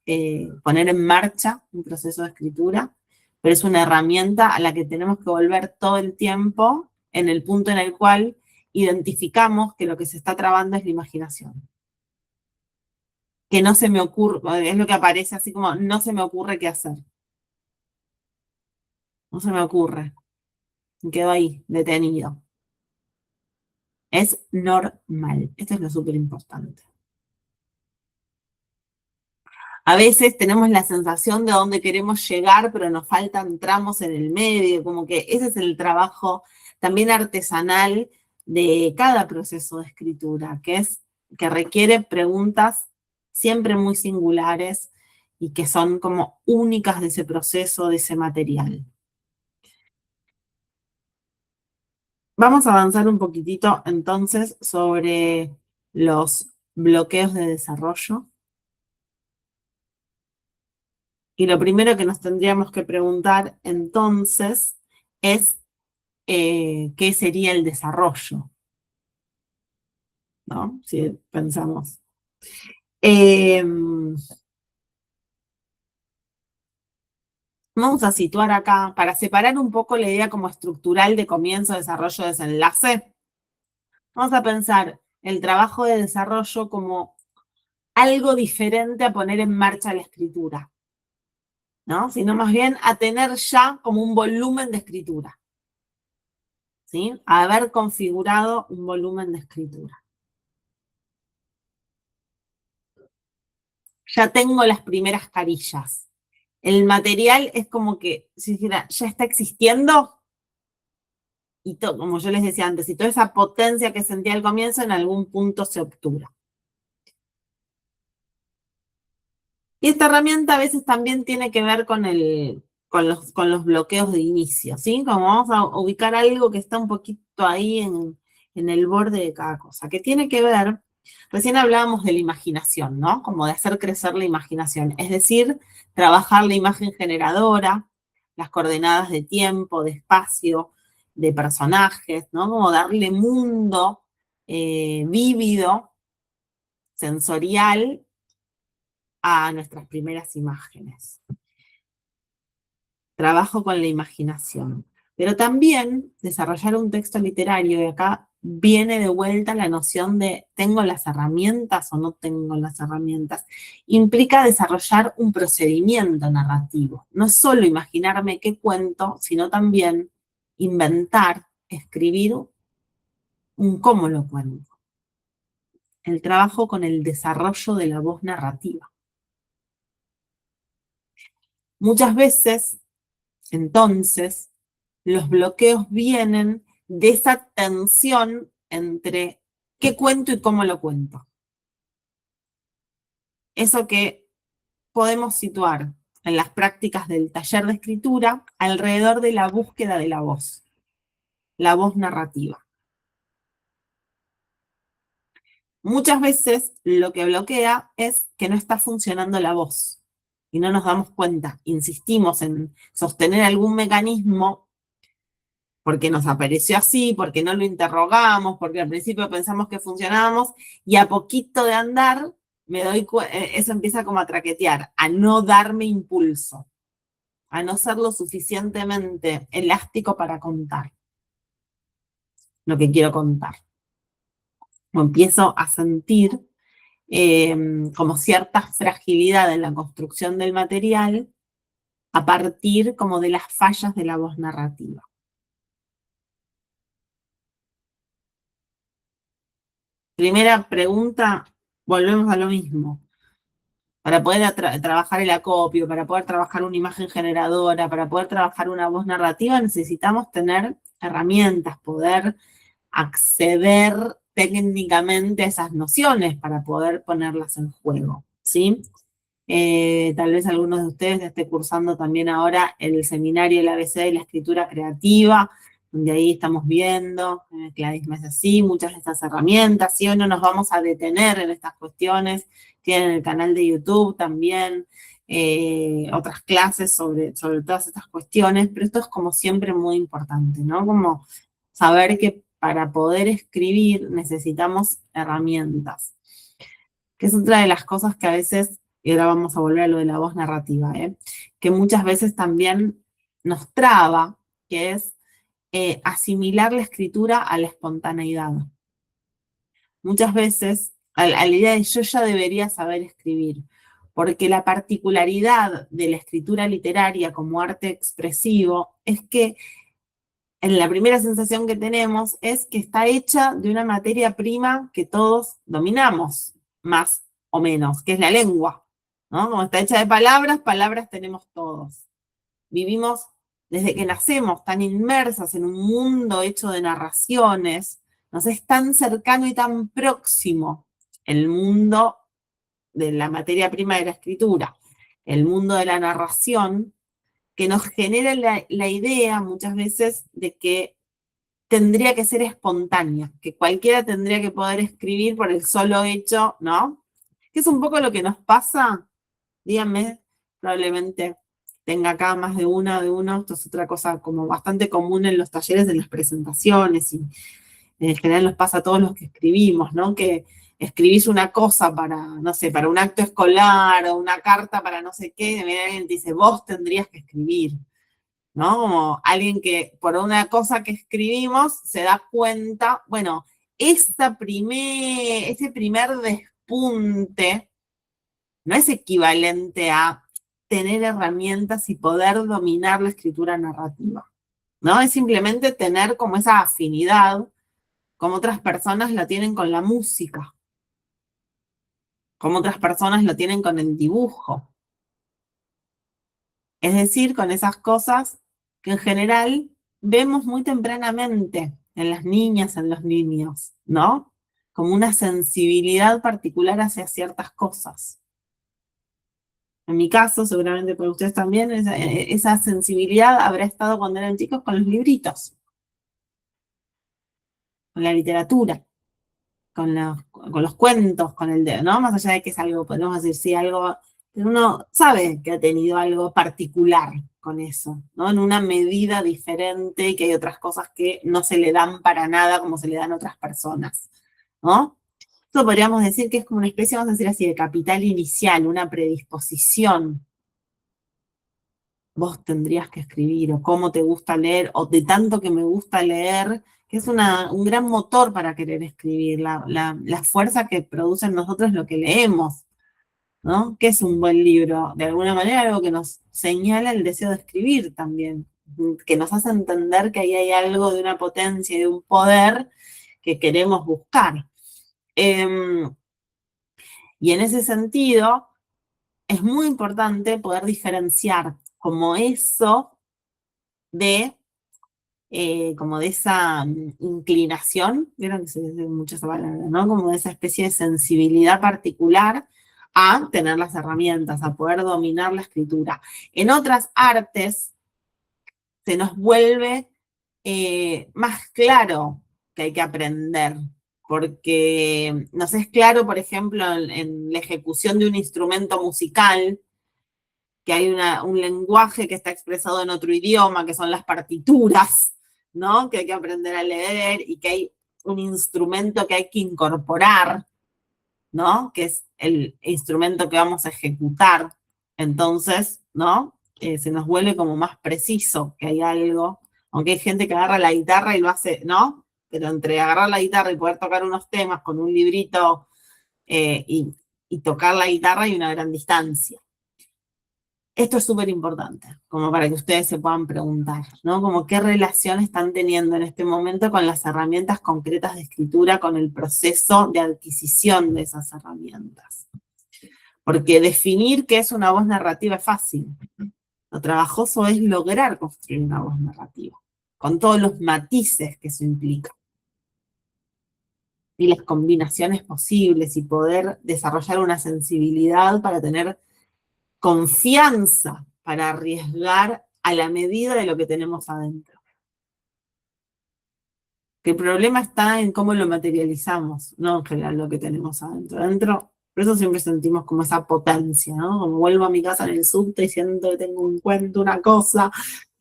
poner en marcha un proceso de escritura, pero es una herramienta a la que tenemos que volver todo el tiempo en el punto en el cual identificamos que lo que se está trabando es la imaginación. Que no se me ocurre, es lo que aparece así como, no se me ocurre qué hacer. No se me ocurre. Me quedo ahí, detenido. Es normal. Esto es lo súper importante. A veces tenemos la sensación de dónde queremos llegar, pero nos faltan tramos en el medio, como que ese es el trabajo también artesanal de cada proceso de escritura, que requiere preguntas siempre muy singulares y que son como únicas de ese proceso, de ese material. Vamos a avanzar un poquitito entonces sobre los bloqueos de desarrollo. Y lo primero que nos tendríamos que preguntar entonces es qué sería el desarrollo, ¿no? Si pensamos. Vamos a situar acá, para separar un poco la idea como estructural de comienzo, desarrollo, desenlace, vamos a pensar el trabajo de desarrollo como algo diferente a poner en marcha la escritura, ¿no? Sino más bien a tener ya como un volumen de escritura, ¿sí? A haber configurado un volumen de escritura. Ya tengo las primeras carillas. El material es como que, si dijera, ya está existiendo, y todo, como yo les decía antes, y toda esa potencia que sentía al comienzo en algún punto se obtura. Y esta herramienta a veces también tiene que ver con los bloqueos de inicio, ¿sí? Como vamos a ubicar algo que está un poquito ahí en el borde de cada cosa, que tiene que ver, recién hablábamos de la imaginación, ¿no? Como de hacer crecer la imaginación, es decir, trabajar la imagen generadora, las coordenadas de tiempo, de espacio, de personajes, ¿no? Como darle mundo vívido, sensorial, a nuestras primeras imágenes. Trabajo con la imaginación. Pero también desarrollar un texto literario, y acá viene de vuelta la noción de ¿tengo las herramientas o no tengo las herramientas? Implica desarrollar un procedimiento narrativo. No es solo imaginarme qué cuento, sino también inventar, escribir un cómo lo cuento. El trabajo con el desarrollo de la voz narrativa. Muchas veces entonces, los bloqueos vienen de esa tensión entre qué cuento y cómo lo cuento. Eso que podemos situar en las prácticas del taller de escritura alrededor de la búsqueda de la voz narrativa. Muchas veces lo que bloquea es que no está funcionando la voz y no nos damos cuenta. Insistimos en sostener algún mecanismo porque nos apareció así, porque no lo interrogamos, porque al principio pensamos que funcionábamos, y a poquito de andar, eso empieza como a traquetear, a no darme impulso, a no ser lo suficientemente elástico para contar lo que quiero contar. O empiezo a sentir como cierta fragilidad en la construcción del material a partir como de las fallas de la voz narrativa. Primera pregunta, volvemos a lo mismo. Para poder trabajar el acopio, para poder trabajar una imagen generadora, para poder trabajar una voz narrativa, necesitamos tener herramientas, poder acceder técnicamente a esas nociones para poder ponerlas en juego, ¿sí? Tal vez algunos de ustedes estén cursando también ahora el seminario del ABC de la escritura creativa, donde ahí estamos viendo, Gladys me dice así, muchas de estas herramientas, ¿sí? Hoy no nos vamos a detener en estas cuestiones, tienen el canal de YouTube también, otras clases sobre todas estas cuestiones, pero esto es como siempre muy importante, ¿no? Como saber que para poder escribir necesitamos herramientas, que es otra de las cosas que a veces, y ahora vamos a volver a lo de la voz narrativa, que muchas veces también nos traba, que es asimilar la escritura a la espontaneidad. Muchas veces, a la idea de yo ya debería saber escribir, porque la particularidad de la escritura literaria como arte expresivo es que en la primera sensación que tenemos es que está hecha de una materia prima que todos dominamos, más o menos, que es la lengua, ¿no? Como está hecha de palabras, palabras tenemos todos. Vivimos desde que nacemos tan inmersas en un mundo hecho de narraciones, nos es tan cercano y tan próximo el mundo de la materia prima de la escritura, el mundo de la narración, que nos genera la idea muchas veces de que tendría que ser espontánea, que cualquiera tendría que poder escribir por el solo hecho, ¿no? Que es un poco lo que nos pasa, díganme, probablemente tenga acá más de uno, esto es otra cosa como bastante común en los talleres, en las presentaciones, y en general nos pasa a todos los que escribimos, ¿no? Que escribís una cosa para, no sé, para un acto escolar o una carta para no sé qué, y alguien te dice, vos tendrías que escribir, ¿no? Como alguien que por una cosa que escribimos se da cuenta, bueno, ese primer despunte no es equivalente a tener herramientas y poder dominar la escritura narrativa, ¿no? Es simplemente tener como esa afinidad, como otras personas la tienen con la música, como otras personas lo tienen con el dibujo. Es decir, con esas cosas que en general vemos muy tempranamente en las niñas, en los niños, ¿no? Como una sensibilidad particular hacia ciertas cosas. En mi caso, seguramente para ustedes también, esa sensibilidad habrá estado cuando eran chicos con los libritos, con la literatura, con los cuentos, con ¿no? Más allá de que es algo, podemos decir, sí, algo, pero uno sabe que ha tenido algo particular con eso, ¿no? En una medida diferente y que hay otras cosas que no se le dan para nada como se le dan a otras personas, ¿no? Esto podríamos decir que es como una especie, vamos a decir así, de capital inicial, una predisposición. Vos tendrías que escribir, o cómo te gusta leer, o de tanto que me gusta leer, que es un gran motor para querer escribir, la fuerza que produce en nosotros lo que leemos, ¿no? ¿Qué es un buen libro? De alguna manera algo que nos señala el deseo de escribir también, que nos hace entender que ahí hay algo de una potencia y de un poder que queremos buscar. Y en ese sentido, es muy importante poder diferenciar como eso de como de esa inclinación, vieron que se dice mucho esa palabra, ¿no? Como de esa especie de sensibilidad particular a tener las herramientas, a poder dominar la escritura. En otras artes se nos vuelve más claro que hay que aprender, porque nos es claro, por ejemplo, en la ejecución de un instrumento musical, que hay un lenguaje que está expresado en otro idioma, que son las partituras, ¿no? Que hay que aprender a leer y que hay un instrumento que hay que incorporar, ¿no? Que es el instrumento que vamos a ejecutar. Entonces, ¿no? Se nos vuelve como más preciso que hay algo, aunque hay gente que agarra la guitarra y lo hace, ¿no? Pero entre agarrar la guitarra y poder tocar unos temas con un librito y tocar la guitarra hay una gran distancia. Esto es súper importante, como para que ustedes se puedan preguntar, ¿no? Como qué relación están teniendo en este momento con las herramientas concretas de escritura, con el proceso de adquisición de esas herramientas. Porque definir qué es una voz narrativa es fácil. Lo trabajoso es lograr construir una voz narrativa, con todos los matices que eso implica. Y las combinaciones posibles y poder desarrollar una sensibilidad para tener confianza para arriesgar a la medida de lo que tenemos adentro. Que el problema está en cómo lo materializamos, no en general lo que tenemos adentro. Adentro, por eso siempre sentimos como esa potencia, ¿no? Como vuelvo a mi casa en el subte y siento que tengo un cuento, una cosa,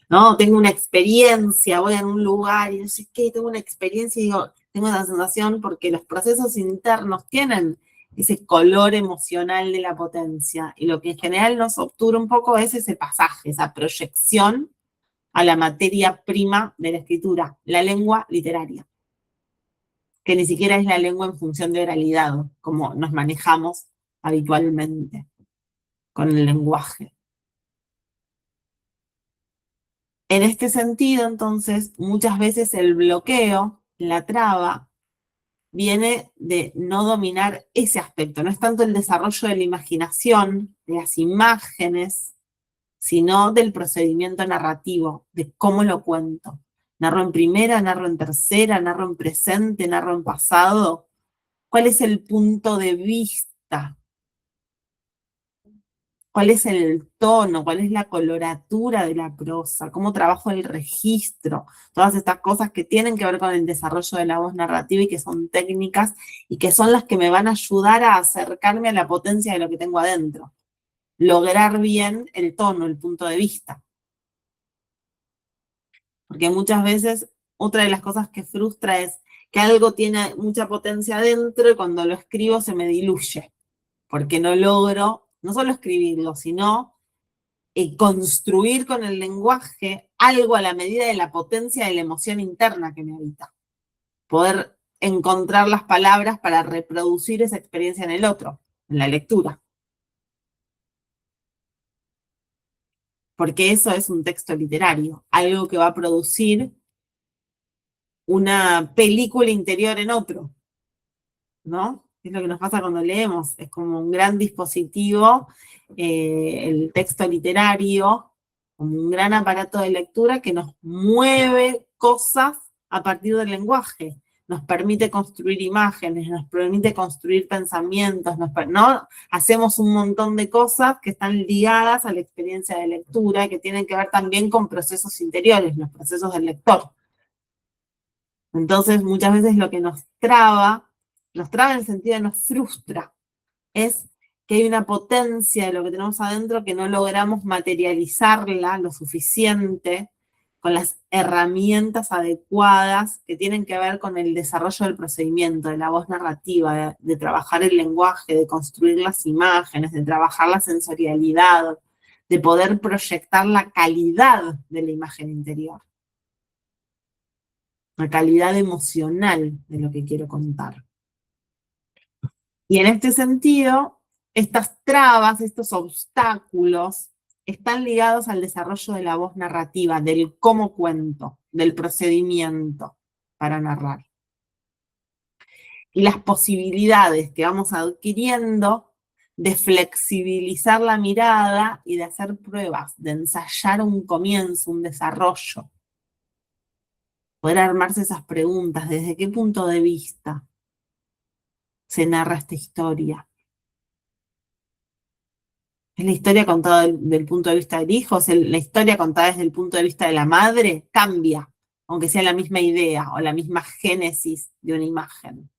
¿no? Tengo una experiencia, voy a un lugar y no sé qué, tengo una experiencia y digo, tengo esa sensación porque los procesos internos tienen ese color emocional de la potencia y lo que en general nos obtura un poco es ese pasaje, esa proyección a la materia prima de la escritura, la lengua literaria, que ni siquiera es la lengua en función de oralidad, como nos manejamos habitualmente con el lenguaje. En este sentido, entonces, muchas veces el bloqueo, la traba, viene de no dominar ese aspecto. No es tanto el desarrollo de la imaginación, de las imágenes, sino del procedimiento narrativo, de cómo lo cuento. ¿Narro en primera, narro en tercera, narro en presente, narro en pasado? ¿Cuál es el punto de vista? ¿Cuál es el tono? ¿Cuál es la coloratura de la prosa? ¿Cómo trabajo el registro? Todas estas cosas que tienen que ver con el desarrollo de la voz narrativa y que son técnicas y que son las que me van a ayudar a acercarme a la potencia de lo que tengo adentro. Lograr bien el tono, el punto de vista. Porque muchas veces otra de las cosas que frustra es que algo tiene mucha potencia adentro y cuando lo escribo se me diluye. Porque no logro, no solo escribirlo, sino construir con el lenguaje algo a la medida de la potencia de la emoción interna que me habita. Poder encontrar las palabras para reproducir esa experiencia en el otro, en la lectura. Porque eso es un texto literario, algo que va a producir una película interior en otro, ¿no? Es lo que nos pasa cuando leemos, es como un gran dispositivo, el texto literario, como un gran aparato de lectura que nos mueve cosas a partir del lenguaje, nos permite construir imágenes, nos permite construir pensamientos, ¿no? Hacemos un montón de cosas que están ligadas a la experiencia de lectura, que tienen que ver también con procesos interiores, los procesos del lector. Entonces, muchas veces lo que nos traba en el sentido de nos frustra, es que hay una potencia de lo que tenemos adentro que no logramos materializarla lo suficiente con las herramientas adecuadas que tienen que ver con el desarrollo del procedimiento, de la voz narrativa, de trabajar el lenguaje, de construir las imágenes, de trabajar la sensorialidad, de poder proyectar la calidad de la imagen interior, la calidad emocional de lo que quiero contar. Y en este sentido, estas trabas, estos obstáculos, están ligados al desarrollo de la voz narrativa, del cómo cuento, del procedimiento para narrar. Y las posibilidades que vamos adquiriendo de flexibilizar la mirada y de hacer pruebas, de ensayar un comienzo, un desarrollo. Poder armarse esas preguntas, ¿desde qué punto de vista se narra esta historia? ¿Es la historia contada del punto de vista del hijo? ¿Es la historia contada desde el punto de vista de la madre? Cambia, aunque sea la misma idea o la misma génesis de una imagen.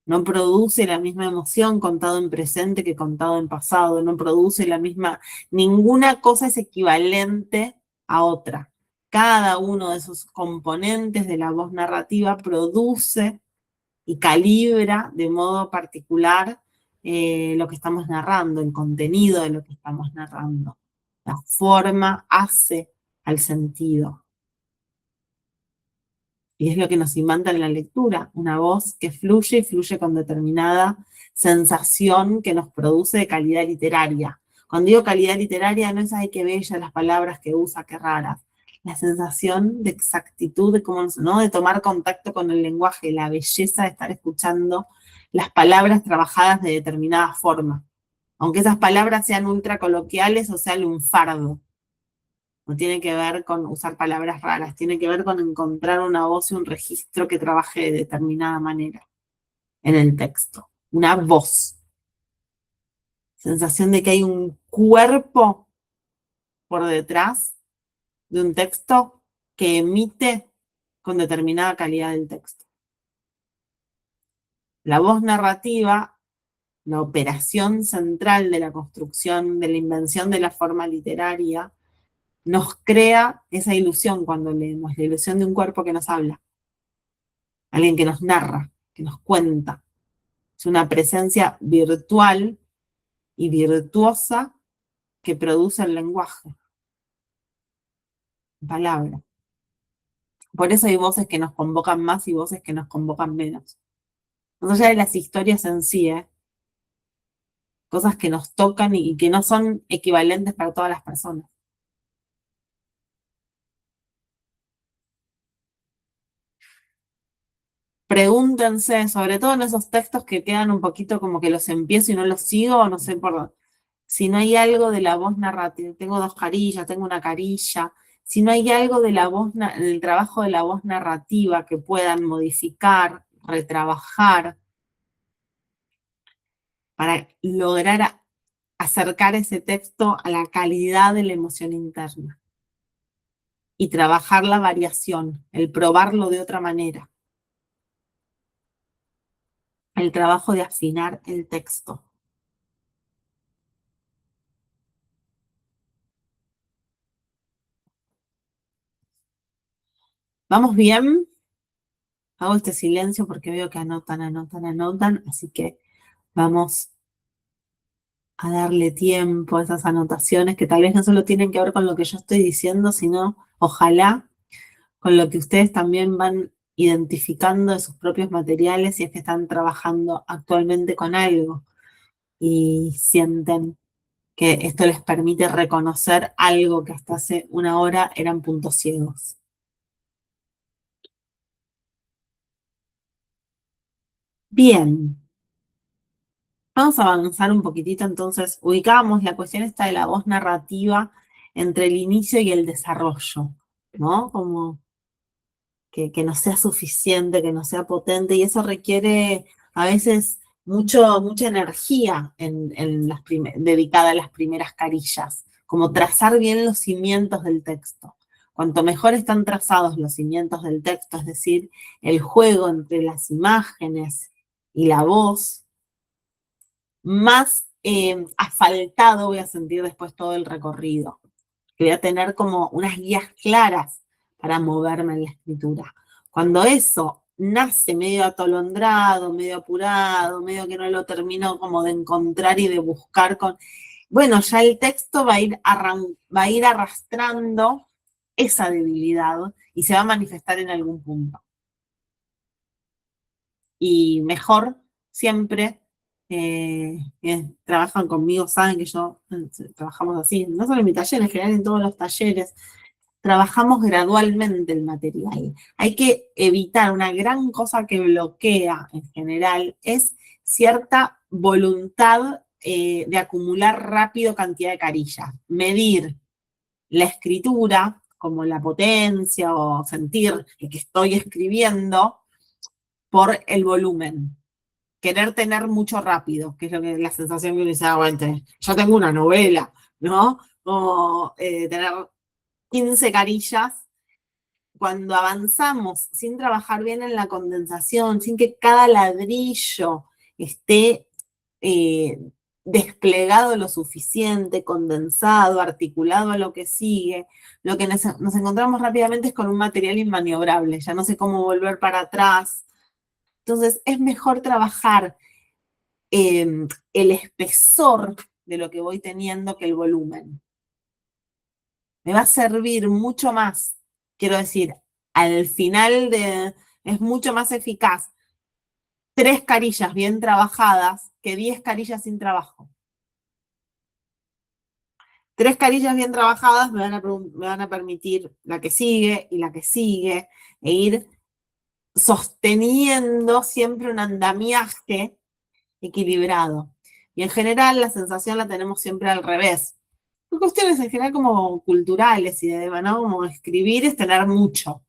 No produce la misma emoción contado en presente que contado en pasado. No produce la misma... Ninguna cosa es equivalente a otra. Cada uno de esos componentes de la voz narrativa produce y calibra de modo particular lo que estamos narrando, el contenido de lo que estamos narrando. La forma hace al sentido. Y es lo que nos imanta en la lectura, una voz que fluye y fluye con determinada sensación que nos produce de calidad literaria. Cuando digo calidad literaria, no es, ay, qué bella las palabras que usa, qué raras. La sensación de exactitud, de cómo, ¿no? De tomar contacto con el lenguaje, la belleza de estar escuchando las palabras trabajadas de determinada forma. Aunque esas palabras sean ultra coloquiales o sean un fardo. No tiene que ver con usar palabras raras, tiene que ver con encontrar una voz y un registro que trabaje de determinada manera en el texto. Una voz. Sensación de que hay un cuerpo por detrás de un texto que emite con determinada calidad del texto. La voz narrativa, la operación central de la construcción, de la invención de la forma literaria, nos crea esa ilusión cuando leemos, la ilusión de un cuerpo que nos habla, alguien que nos narra, que nos cuenta. Es una presencia virtual y virtuosa que produce el lenguaje, palabra. Por eso hay voces que nos convocan más y voces que nos convocan menos. Más allá de las historias en sí, cosas que nos tocan y que no son equivalentes para todas las personas. Pregúntense, sobre todo en esos textos que quedan un poquito como que los empiezo y no los sigo, no sé por dónde. Si no hay algo de la voz narrativa, tengo dos carillas, tengo una carilla, si no hay algo de la voz, del trabajo de la voz narrativa que puedan modificar, retrabajar, para lograr acercar ese texto a la calidad de la emoción interna y trabajar la variación, el probarlo de otra manera, el trabajo de afinar el texto. ¿Vamos bien? Hago este silencio porque veo que anotan, así que vamos a darle tiempo a esas anotaciones que tal vez no solo tienen que ver con lo que yo estoy diciendo, sino ojalá con lo que ustedes también van identificando de sus propios materiales si es que están trabajando actualmente con algo y sienten que esto les permite reconocer algo que hasta hace una hora eran puntos ciegos. Bien, vamos a avanzar un poquitito entonces. Ubicábamos la cuestión esta de la voz narrativa entre el inicio y el desarrollo, ¿no? Como que no sea suficiente, que no sea potente, y eso requiere a veces mucha energía dedicada a las primeras carillas, como trazar bien los cimientos del texto. Cuanto mejor están trazados los cimientos del texto, es decir, el juego entre las imágenes y la voz, más asfaltado voy a sentir después todo el recorrido. Voy a tener como unas guías claras para moverme en la escritura. Cuando eso nace medio atolondrado, medio apurado, medio que no lo termino como de encontrar y de buscar bueno, ya el texto va a ir arrastrando esa debilidad y se va a manifestar en algún punto. Y mejor siempre, trabajan conmigo, saben que trabajamos así, no solo en mi taller, en general en todos los talleres, trabajamos gradualmente el material. Hay que evitar una gran cosa que bloquea en general, es cierta voluntad de acumular rápido cantidad de carillas. Medir la escritura como la potencia o sentir que estoy escribiendo por el volumen. Querer tener mucho rápido, que es lo que la sensación que uno dice, bueno, yo tengo una novela, ¿no? O tener 15 carillas. Cuando avanzamos sin trabajar bien en la condensación, sin que cada ladrillo esté eh, desplegado lo suficiente, condensado, articulado a lo que sigue, lo que nos encontramos rápidamente es con un material inmaniobrable, ya no sé cómo volver para atrás. Entonces es mejor trabajar el espesor de lo que voy teniendo que el volumen. Me va a servir mucho más, quiero decir, al final es mucho más eficaz 3 carillas bien trabajadas que 10 carillas sin trabajo. 3 carillas bien trabajadas me van a permitir la que sigue y la que sigue, e ir sosteniendo siempre un andamiaje equilibrado. Y en general la sensación la tenemos siempre al revés. Son cuestiones en general como culturales y de, ¿no? Como escribir es tener mucho.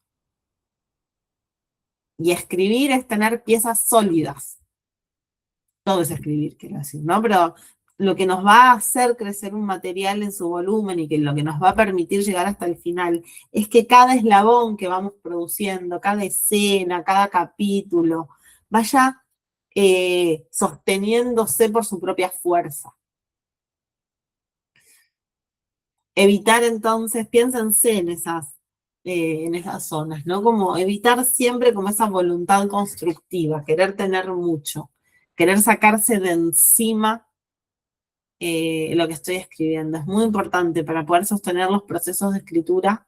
Y escribir es tener piezas sólidas. Todo es escribir, quiero decir, ¿no? Pero lo que nos va a hacer crecer un material en su volumen y que lo que nos va a permitir llegar hasta el final es que cada eslabón que vamos produciendo, cada escena, cada capítulo, vaya sosteniéndose por su propia fuerza. Evitar entonces, piénsense en esas zonas, ¿no? Como evitar siempre como esa voluntad constructiva, querer tener mucho, querer sacarse de encima lo que estoy escribiendo. Es muy importante para poder sostener los procesos de escritura,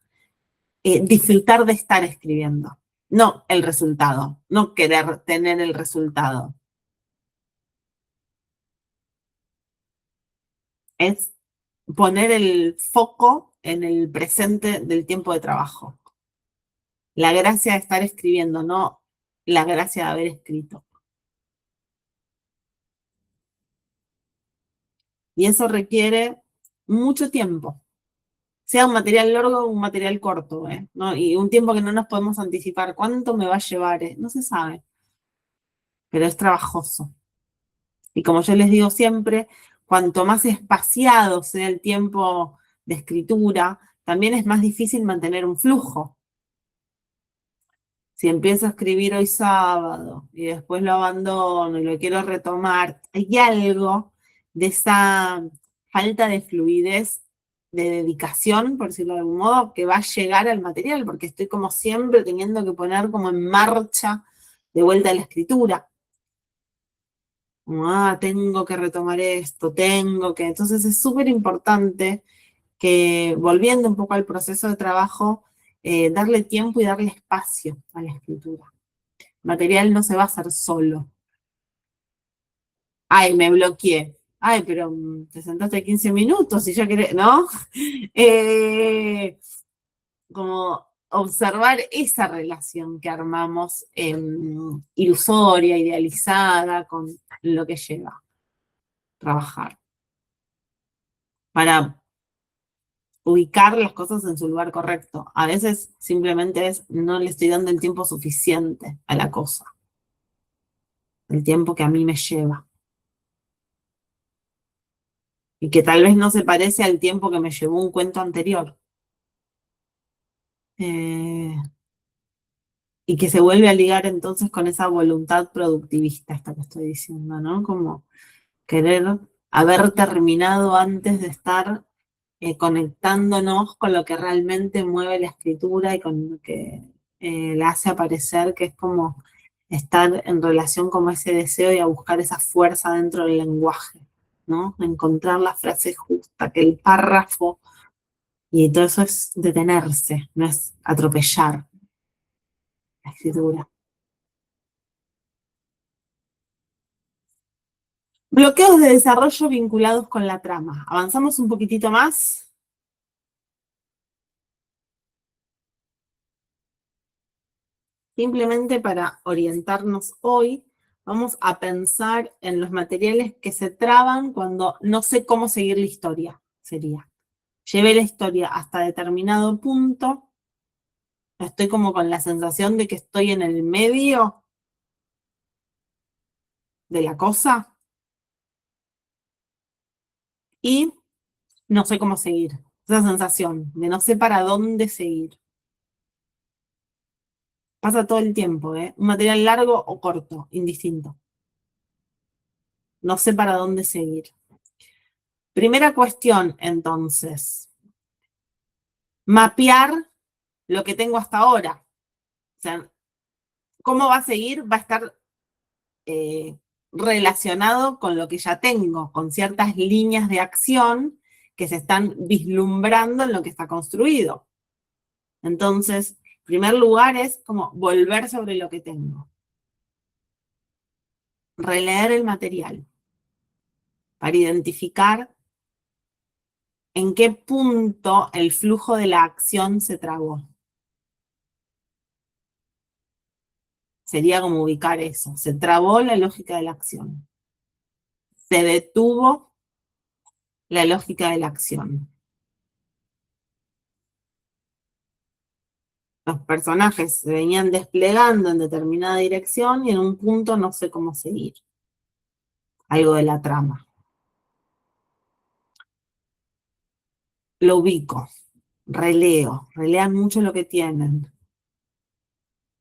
disfrutar de estar escribiendo, no el resultado, no querer tener el resultado. Es poner el foco en el presente del tiempo de trabajo. La gracia de estar escribiendo, no la gracia de haber escrito. Y eso requiere mucho tiempo, sea un material largo o un material corto, ¿no? Y un tiempo que no nos podemos anticipar. ¿Cuánto me va a llevar? No se sabe, pero es trabajoso. Y como yo les digo siempre, cuanto más espaciado sea el tiempo de escritura, también es más difícil mantener un flujo. Si empiezo a escribir hoy sábado y después lo abandono y lo quiero retomar, hay algo de esa falta de fluidez, de dedicación, por decirlo de algún modo, que va a llegar al material, porque estoy como siempre teniendo que poner como en marcha de vuelta a la escritura. Como, tengo que retomar esto, tengo que... Entonces es súper importante que, volviendo un poco al proceso de trabajo, darle tiempo y darle espacio a la escritura. Material no se va a hacer solo. Ay, me bloqueé. Ay, pero te sentaste 15 minutos y ya querés, ¿no? Como observar esa relación que armamos ilusoria, idealizada, con lo que lleva a trabajar. Para ubicar las cosas en su lugar correcto. A veces simplemente no le estoy dando el tiempo suficiente a la cosa. El tiempo que a mí me lleva. Y que tal vez no se parece al tiempo que me llevó un cuento anterior. Y que se vuelve a ligar entonces con esa voluntad productivista, esta que estoy diciendo, ¿no? Como querer haber terminado antes de estar conectándonos con lo que realmente mueve la escritura y con lo que la hace aparecer, que es como estar en relación con ese deseo y a buscar esa fuerza dentro del lenguaje, ¿no? Encontrar la frase justa, que el párrafo, y todo eso es detenerse, no es atropellar la escritura. Bloqueos de desarrollo vinculados con la trama. Avanzamos un poquitito más. Simplemente para orientarnos hoy, vamos a pensar en los materiales que se traban cuando no sé cómo seguir la historia, sería. Llevé la historia hasta determinado punto, estoy como con la sensación de que estoy en el medio de la cosa y no sé cómo seguir. Esa sensación de no sé para dónde seguir. Pasa todo el tiempo, ¿eh? Un material largo o corto, indistinto. No sé para dónde seguir. Primera cuestión, entonces. Mapear lo que tengo hasta ahora. O sea, ¿cómo va a seguir? Va a estar relacionado con lo que ya tengo, con ciertas líneas de acción que se están vislumbrando en lo que está construido. Entonces, primer lugar es como volver sobre lo que tengo. Releer el material para identificar en qué punto el flujo de la acción se trabó. Sería como ubicar eso. Se trabó la lógica de la acción. Se detuvo la lógica de la acción. Los personajes se venían desplegando en determinada dirección y en un punto no sé cómo seguir. Algo de la trama. Lo ubico, releo, relean mucho lo que tienen.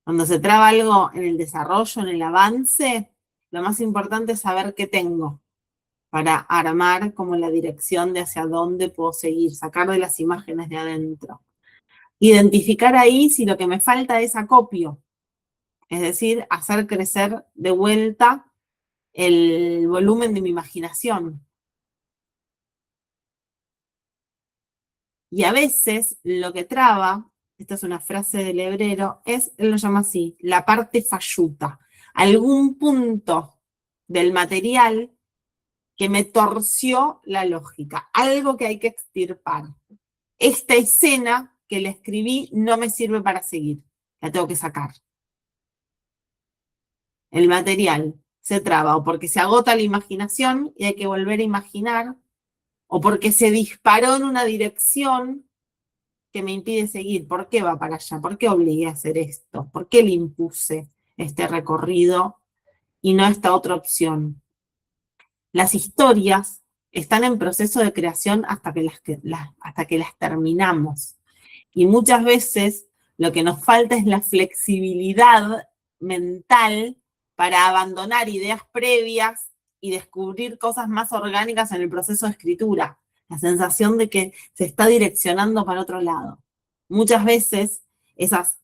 Cuando se traba algo en el desarrollo, en el avance, lo más importante es saber qué tengo para armar como la dirección de hacia dónde puedo seguir, sacar de las imágenes de adentro. Identificar ahí si lo que me falta es acopio, es decir, hacer crecer de vuelta el volumen de mi imaginación. Y a veces lo que traba, esta es una frase del hebrero, es, él lo llama así, la parte falluta. Algún punto del material que me torció la lógica, algo que hay que extirpar. Esta escena que le escribí no me sirve para seguir, la tengo que sacar. El material se traba o porque se agota la imaginación y hay que volver a imaginar, o porque se disparó en una dirección que me impide seguir. ¿Por qué va para allá? ¿Por qué obligué a hacer esto? ¿Por qué le impuse este recorrido y no esta otra opción? Las historias están en proceso de creación hasta que las terminamos. Y muchas veces lo que nos falta es la flexibilidad mental para abandonar ideas previas y descubrir cosas más orgánicas en el proceso de escritura. La sensación de que se está direccionando para otro lado. Muchas veces esas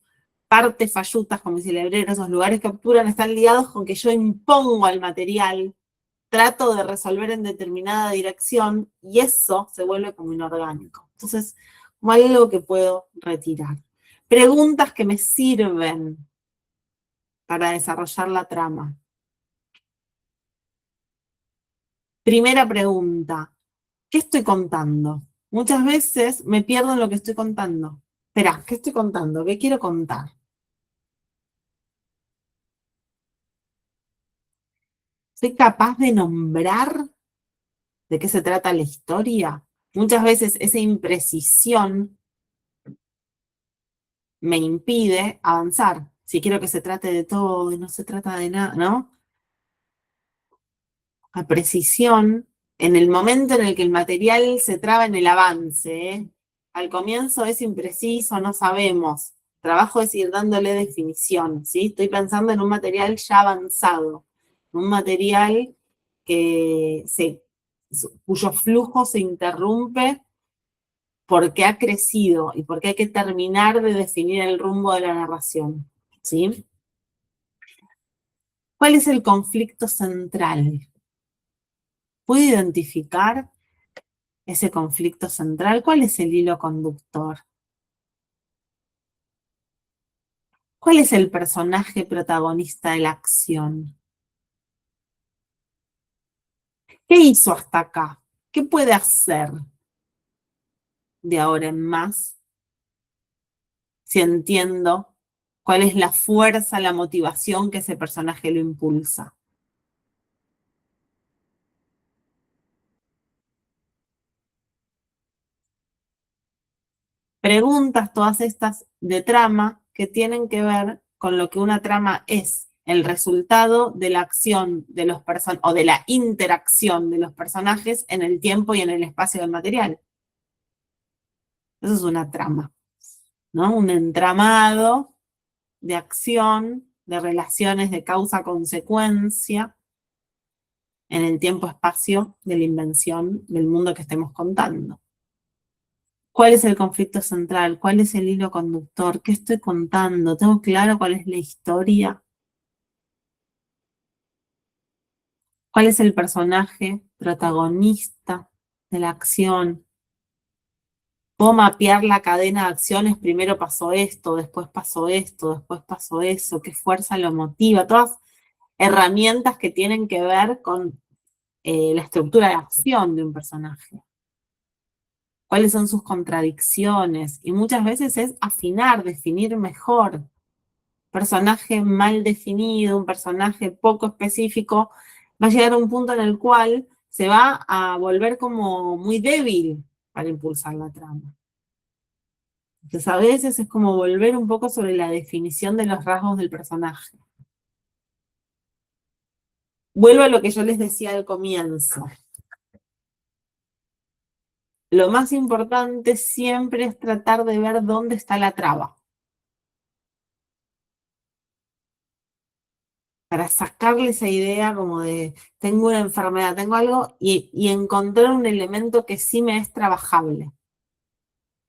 partes fallutas, como dice el hebrero, esos lugares que obturan, están ligados con que yo impongo al material, trato de resolver en determinada dirección y eso se vuelve como inorgánico. Entonces, como algo que puedo retirar. Preguntas que me sirven para desarrollar la trama. Primera pregunta, ¿qué estoy contando? Muchas veces me pierdo en lo que estoy contando. Espera, ¿qué estoy contando? ¿Qué quiero contar? ¿Soy capaz de nombrar de qué se trata la historia? Muchas veces esa imprecisión me impide avanzar. Si quiero que se trate de todo y no se trata de nada, ¿no? La precisión, en el momento en el que el material se traba en el avance, ¿eh? Al comienzo es impreciso, no sabemos. Trabajo es ir dándole definición, ¿sí? Estoy pensando en un material ya avanzado, un material cuyo flujo se interrumpe porque ha crecido y porque hay que terminar de definir el rumbo de la narración, ¿sí? ¿Cuál es el conflicto central? ¿Puedo identificar ese conflicto central? ¿Cuál es el hilo conductor? ¿Cuál es el personaje protagonista de la acción? ¿Qué hizo hasta acá? ¿Qué puede hacer de ahora en más si entiendo cuál es la fuerza, la motivación que ese personaje lo impulsa? Preguntas todas estas de trama que tienen que ver con lo que una trama es, el resultado de la acción de los personajes o de la interacción de los personajes en el tiempo y en el espacio del material. Eso es una trama, ¿no? Un entramado de acción, de relaciones de causa-consecuencia en el tiempo-espacio de la invención del mundo que estemos contando. ¿Cuál es el conflicto central? ¿Cuál es el hilo conductor? ¿Qué estoy contando? ¿Tengo claro cuál es la historia? ¿Cuál es el personaje protagonista de la acción? Puedo mapear la cadena de acciones, primero pasó esto, después pasó esto, después pasó eso, qué fuerza lo motiva, todas herramientas que tienen que ver con la estructura de acción de un personaje. Cuáles son sus contradicciones, y muchas veces es afinar, definir mejor. Personaje mal definido, un personaje poco específico, va a llegar a un punto en el cual se va a volver como muy débil para impulsar la trama. Entonces a veces es como volver un poco sobre la definición de los rasgos del personaje. Vuelvo a lo que yo les decía al comienzo. Lo más importante siempre es tratar de ver dónde está la traba. Para sacarle esa idea como de tengo una enfermedad, tengo algo, y encontrar un elemento que sí me es trabajable.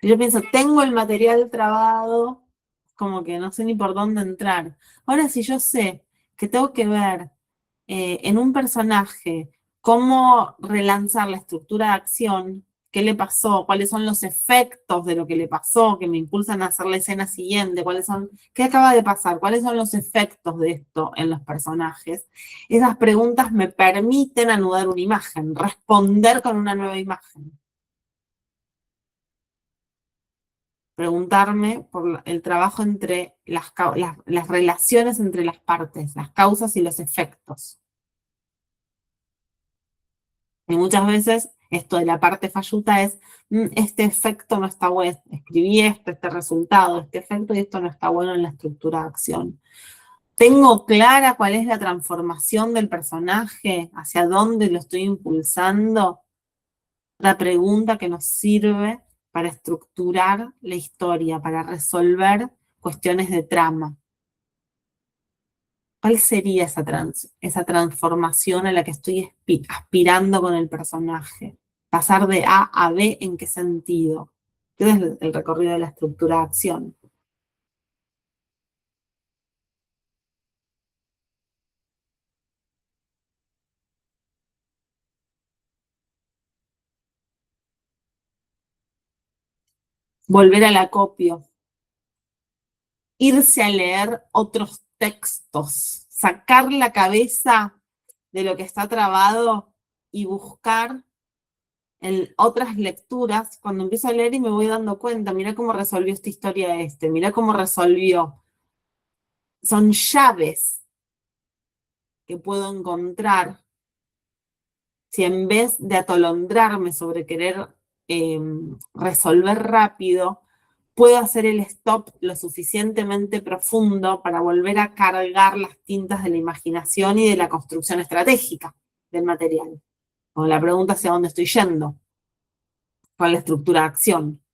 Si yo pienso, tengo el material trabado, como que no sé ni por dónde entrar. Ahora, si yo sé que tengo que ver en un personaje cómo relanzar la estructura de acción, qué le pasó, cuáles son los efectos de lo que le pasó, que me impulsan a hacer la escena siguiente, qué acaba de pasar, cuáles son los efectos de esto en los personajes. Esas preguntas me permiten anudar una imagen, responder con una nueva imagen. Preguntarme por el trabajo entre las relaciones entre las partes, las causas y los efectos. Y muchas veces esto de la parte falluta es, este efecto no está bueno, escribí esto, este resultado, este efecto, y esto no está bueno en la estructura de acción. ¿Tengo clara cuál es la transformación del personaje? ¿Hacia dónde lo estoy impulsando? La pregunta que nos sirve para estructurar la historia, para resolver cuestiones de trama. ¿Cuál sería esa transformación a la que estoy aspirando con el personaje? Pasar de A a B, ¿en qué sentido? Ese es el recorrido de la estructura de acción. Volver al acopio, irse a leer otros textos, sacar la cabeza de lo que está trabado y buscar en otras lecturas. Cuando empiezo a leer y me voy dando cuenta, mira cómo resolvió esta historia mira cómo resolvió. Son llaves que puedo encontrar si en vez de atolondrarme sobre querer resolver rápido, puedo hacer el stop lo suficientemente profundo para volver a cargar las tintas de la imaginación y de la construcción estratégica del material. Con la pregunta hacia dónde estoy yendo, con la estructura de acción.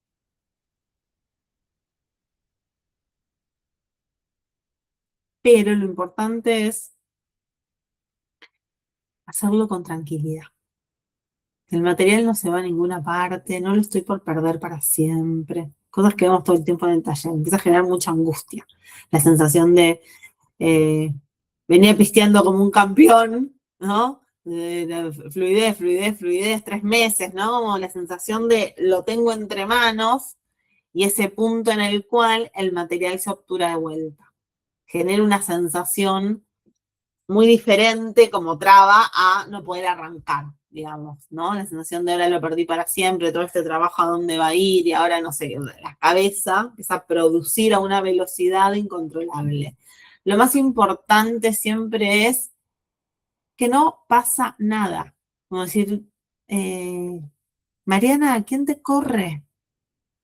Pero lo importante es hacerlo con tranquilidad. El material no se va a ninguna parte, no lo estoy por perder para siempre. Cosas que vemos todo el tiempo en el taller. Empieza a generar mucha angustia. La sensación de venía pisteando como un campeón, ¿no? Fluidez, fluidez, fluidez, 3 meses, ¿no? Como la sensación de lo tengo entre manos y ese punto en el cual el material se obtura de vuelta. Genera una sensación muy diferente como traba a no poder arrancar, digamos, ¿no? La sensación de ahora lo perdí para siempre, todo este trabajo a dónde va a ir y ahora no sé, la cabeza empieza a producir a una velocidad incontrolable. Lo más importante siempre es que no pasa nada. Como decir, Mariana, ¿quién te corre?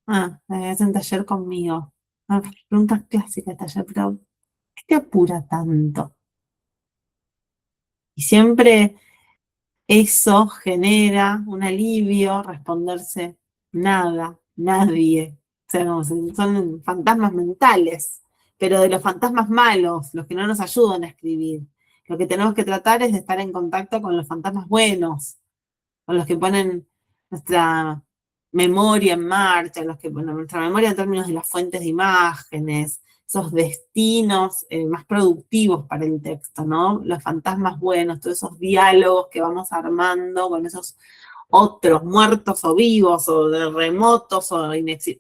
Ah, es en taller conmigo. Ah, preguntas clásicas de taller, pero ¿qué te apura tanto? Y siempre eso genera un alivio, responderse nada, nadie. O sea, son fantasmas mentales, pero de los fantasmas malos, los que no nos ayudan a escribir. Lo que tenemos que tratar es de estar en contacto con los fantasmas buenos, con los que ponen nuestra memoria en marcha, los que ponen nuestra memoria en términos de las fuentes de imágenes, esos destinos más productivos para el texto, ¿no? Los fantasmas buenos, todos esos diálogos que vamos armando con esos otros, muertos o vivos, o de remotos, o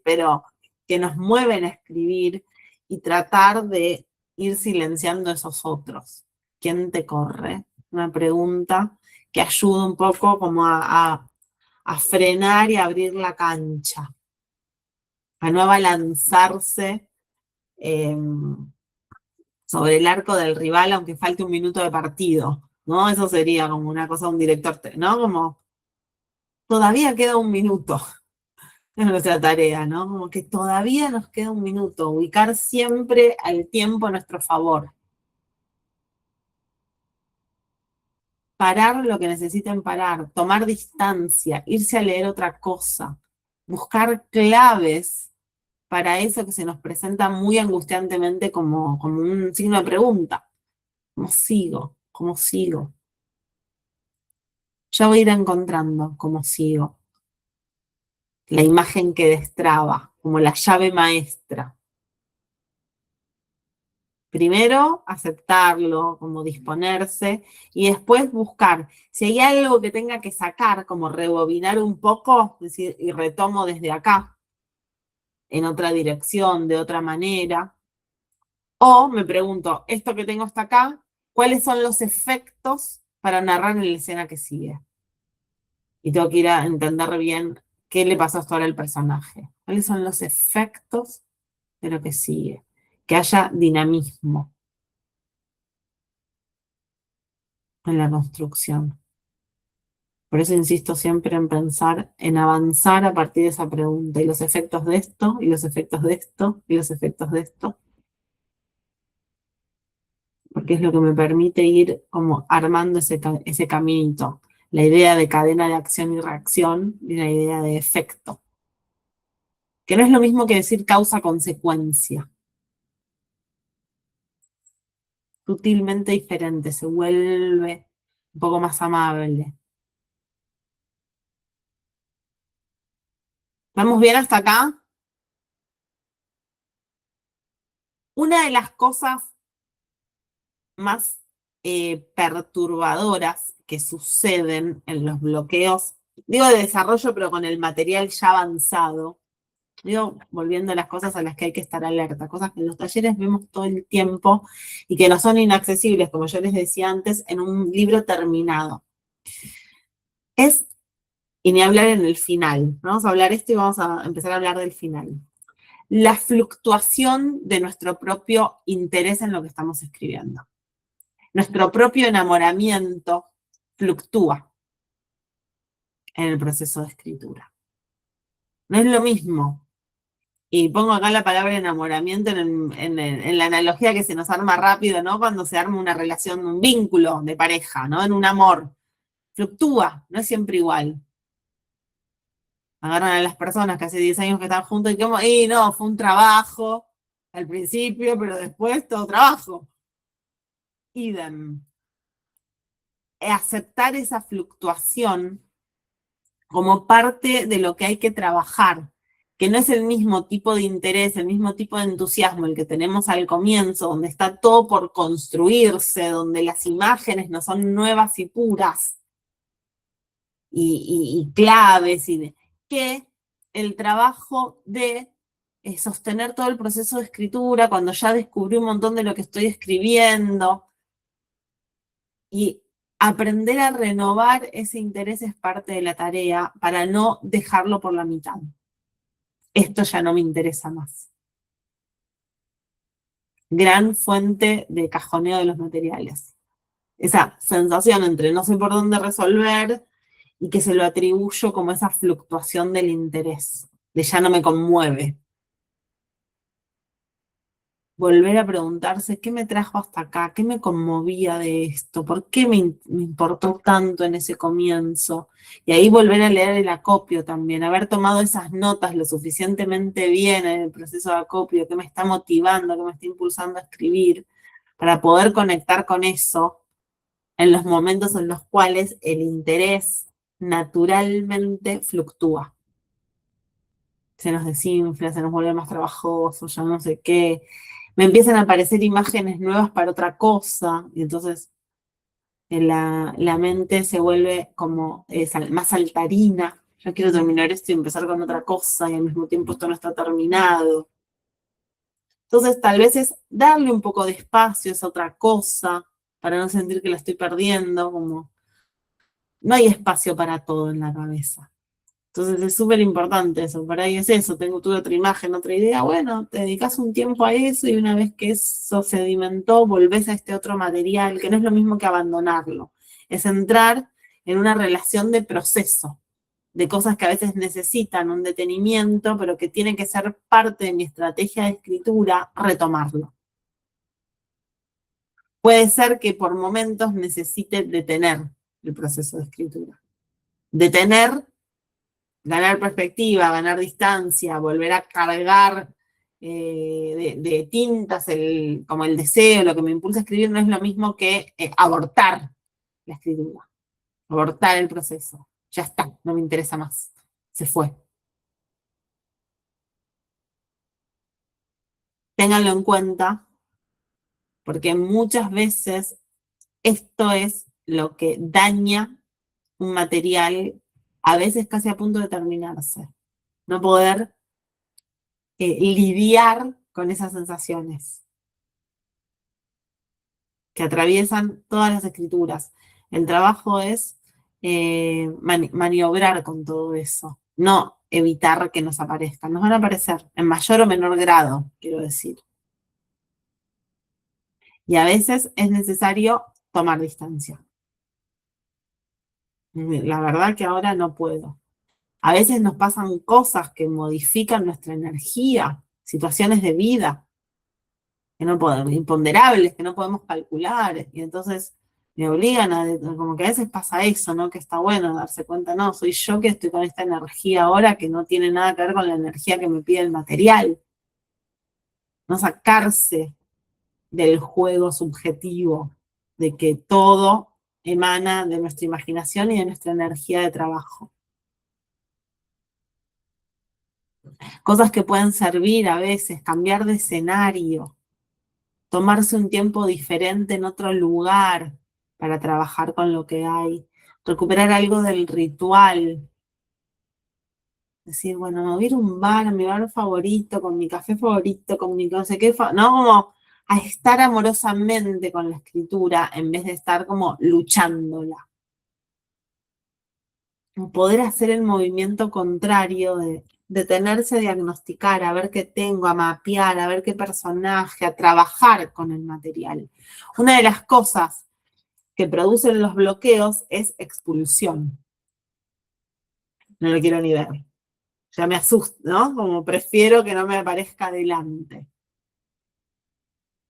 pero que nos mueven a escribir y tratar de ir silenciando esos otros. ¿Quién te corre? Una pregunta que ayuda un poco como a frenar y abrir la cancha, a no abalanzarse sobre el arco del rival aunque falte un minuto de partido, ¿no? Eso sería como una cosa de un director, ¿no? Como todavía queda un minuto en nuestra tarea, ¿no? Como que todavía nos queda un minuto, ubicar siempre al tiempo a nuestro favor. Parar lo que necesiten parar, tomar distancia, irse a leer otra cosa, buscar claves para eso que se nos presenta muy angustiantemente como un signo de pregunta. ¿Cómo sigo? ¿Cómo sigo? Ya voy a ir encontrando cómo sigo. La imagen que destraba, como la llave maestra. Primero, aceptarlo, como disponerse, y después buscar. Si hay algo que tenga que sacar, como rebobinar un poco, es decir, y retomo desde acá, en otra dirección, de otra manera. O me pregunto, esto que tengo hasta acá, ¿cuáles son los efectos para narrar en la escena que sigue? Y tengo que ir a entender bien qué le pasó hasta ahora al personaje. ¿Cuáles son los efectos de lo que sigue? Que haya dinamismo en la construcción. Por eso insisto siempre en pensar, en avanzar a partir de esa pregunta, y los efectos de esto, y los efectos de esto, y los efectos de esto, porque es lo que me permite ir como armando ese caminito. La idea de cadena de acción y reacción y la idea de efecto, que no es lo mismo que decir causa-consecuencia, sutilmente diferente, se vuelve un poco más amable. ¿Vamos bien hasta acá? Una de las cosas más perturbadoras que suceden en los bloqueos, digo de desarrollo, pero con el material ya avanzado, digo, volviendo a las cosas a las que hay que estar alerta, cosas que en los talleres vemos todo el tiempo y que no son inaccesibles, como yo les decía antes, en un libro terminado. Es, y ni hablar en el final, vamos a hablar esto y vamos a empezar a hablar del final. La fluctuación de nuestro propio interés en lo que estamos escribiendo. Nuestro propio enamoramiento fluctúa en el proceso de escritura. No es lo mismo. Y pongo acá la palabra enamoramiento en la analogía que se nos arma rápido, ¿no? Cuando se arma una relación, un vínculo de pareja, ¿no? En un amor. Fluctúa, no es siempre igual. Agarran a las personas que hace 10 años que están juntos y no, fue un trabajo al principio, pero después todo trabajo. Idem. Aceptar esa fluctuación como parte de lo que hay que trabajar, que no es el mismo tipo de interés, el mismo tipo de entusiasmo el que tenemos al comienzo, donde está todo por construirse, donde las imágenes no son nuevas y puras y claves, que el trabajo de sostener todo el proceso de escritura, cuando ya descubrí un montón de lo que estoy escribiendo, y aprender a renovar ese interés es parte de la tarea para no dejarlo por la mitad. Esto ya no me interesa más. Gran fuente de cajoneo de los materiales. Esa sensación entre no sé por dónde resolver y que se lo atribuyo como esa fluctuación del interés, de ya no me conmueve. Volver a preguntarse qué me trajo hasta acá, qué me conmovía de esto, por qué me importó tanto en ese comienzo. Y ahí volver a leer el acopio también, haber tomado esas notas lo suficientemente bien en el proceso de acopio, que me está motivando, que me está impulsando a escribir, para poder conectar con eso en los momentos en los cuales el interés naturalmente fluctúa. Se nos desinfla, se nos vuelve más trabajoso, ya no sé qué. Me empiezan a aparecer imágenes nuevas para otra cosa, y entonces la mente se vuelve como más saltarina. Yo quiero terminar esto y empezar con otra cosa, y al mismo tiempo esto no está terminado. Entonces, tal vez es darle un poco de espacio a esa otra cosa, para no sentir que la estoy perdiendo, como no hay espacio para todo en la cabeza. Entonces es súper importante eso, por ahí es eso, tuve otra imagen, otra idea, bueno, te dedicas un tiempo a eso y una vez que eso sedimentó, volvés a este otro material, que no es lo mismo que abandonarlo, es entrar en una relación de proceso, de cosas que a veces necesitan un detenimiento, pero que tiene que ser parte de mi estrategia de escritura, retomarlo. Puede ser que por momentos necesite detener el proceso de escritura. Detener, ganar perspectiva, ganar distancia, volver a cargar de tintas como el deseo, lo que me impulsa a escribir, no es lo mismo que abortar la escritura, abortar el proceso. Ya está, no me interesa más. Se fue. Ténganlo en cuenta, porque muchas veces esto es lo que daña un material, a veces casi a punto de terminarse. No poder lidiar con esas sensaciones que atraviesan todas las escrituras. El trabajo es maniobrar con todo eso, no evitar que nos aparezcan. Nos van a aparecer en mayor o menor grado, quiero decir. Y a veces es necesario tomar distancia. La verdad que ahora no puedo. A veces nos pasan cosas que modifican nuestra energía, situaciones de vida que no podemos, imponderables, que no podemos calcular, y entonces me obligan como que a veces pasa eso, ¿no? Que está bueno darse cuenta, no, soy yo que estoy con esta energía ahora que no tiene nada que ver con la energía que me pide el material. No sacarse del juego subjetivo, de que todo emana de nuestra imaginación y de nuestra energía de trabajo. Cosas que pueden servir a veces, cambiar de escenario, tomarse un tiempo diferente en otro lugar para trabajar con lo que hay, recuperar algo del ritual, decir, bueno, me voy a ir a un bar, a mi bar favorito, con mi café favorito, con mi no sé qué, no como a estar amorosamente con la escritura en vez de estar como luchándola. Poder hacer el movimiento contrario de detenerse a diagnosticar, a ver qué tengo, a mapear, a ver qué personaje, a trabajar con el material. Una de las cosas que producen los bloqueos es expulsión. No lo quiero ni ver. Ya me asusta, ¿no? Como prefiero que no me aparezca delante.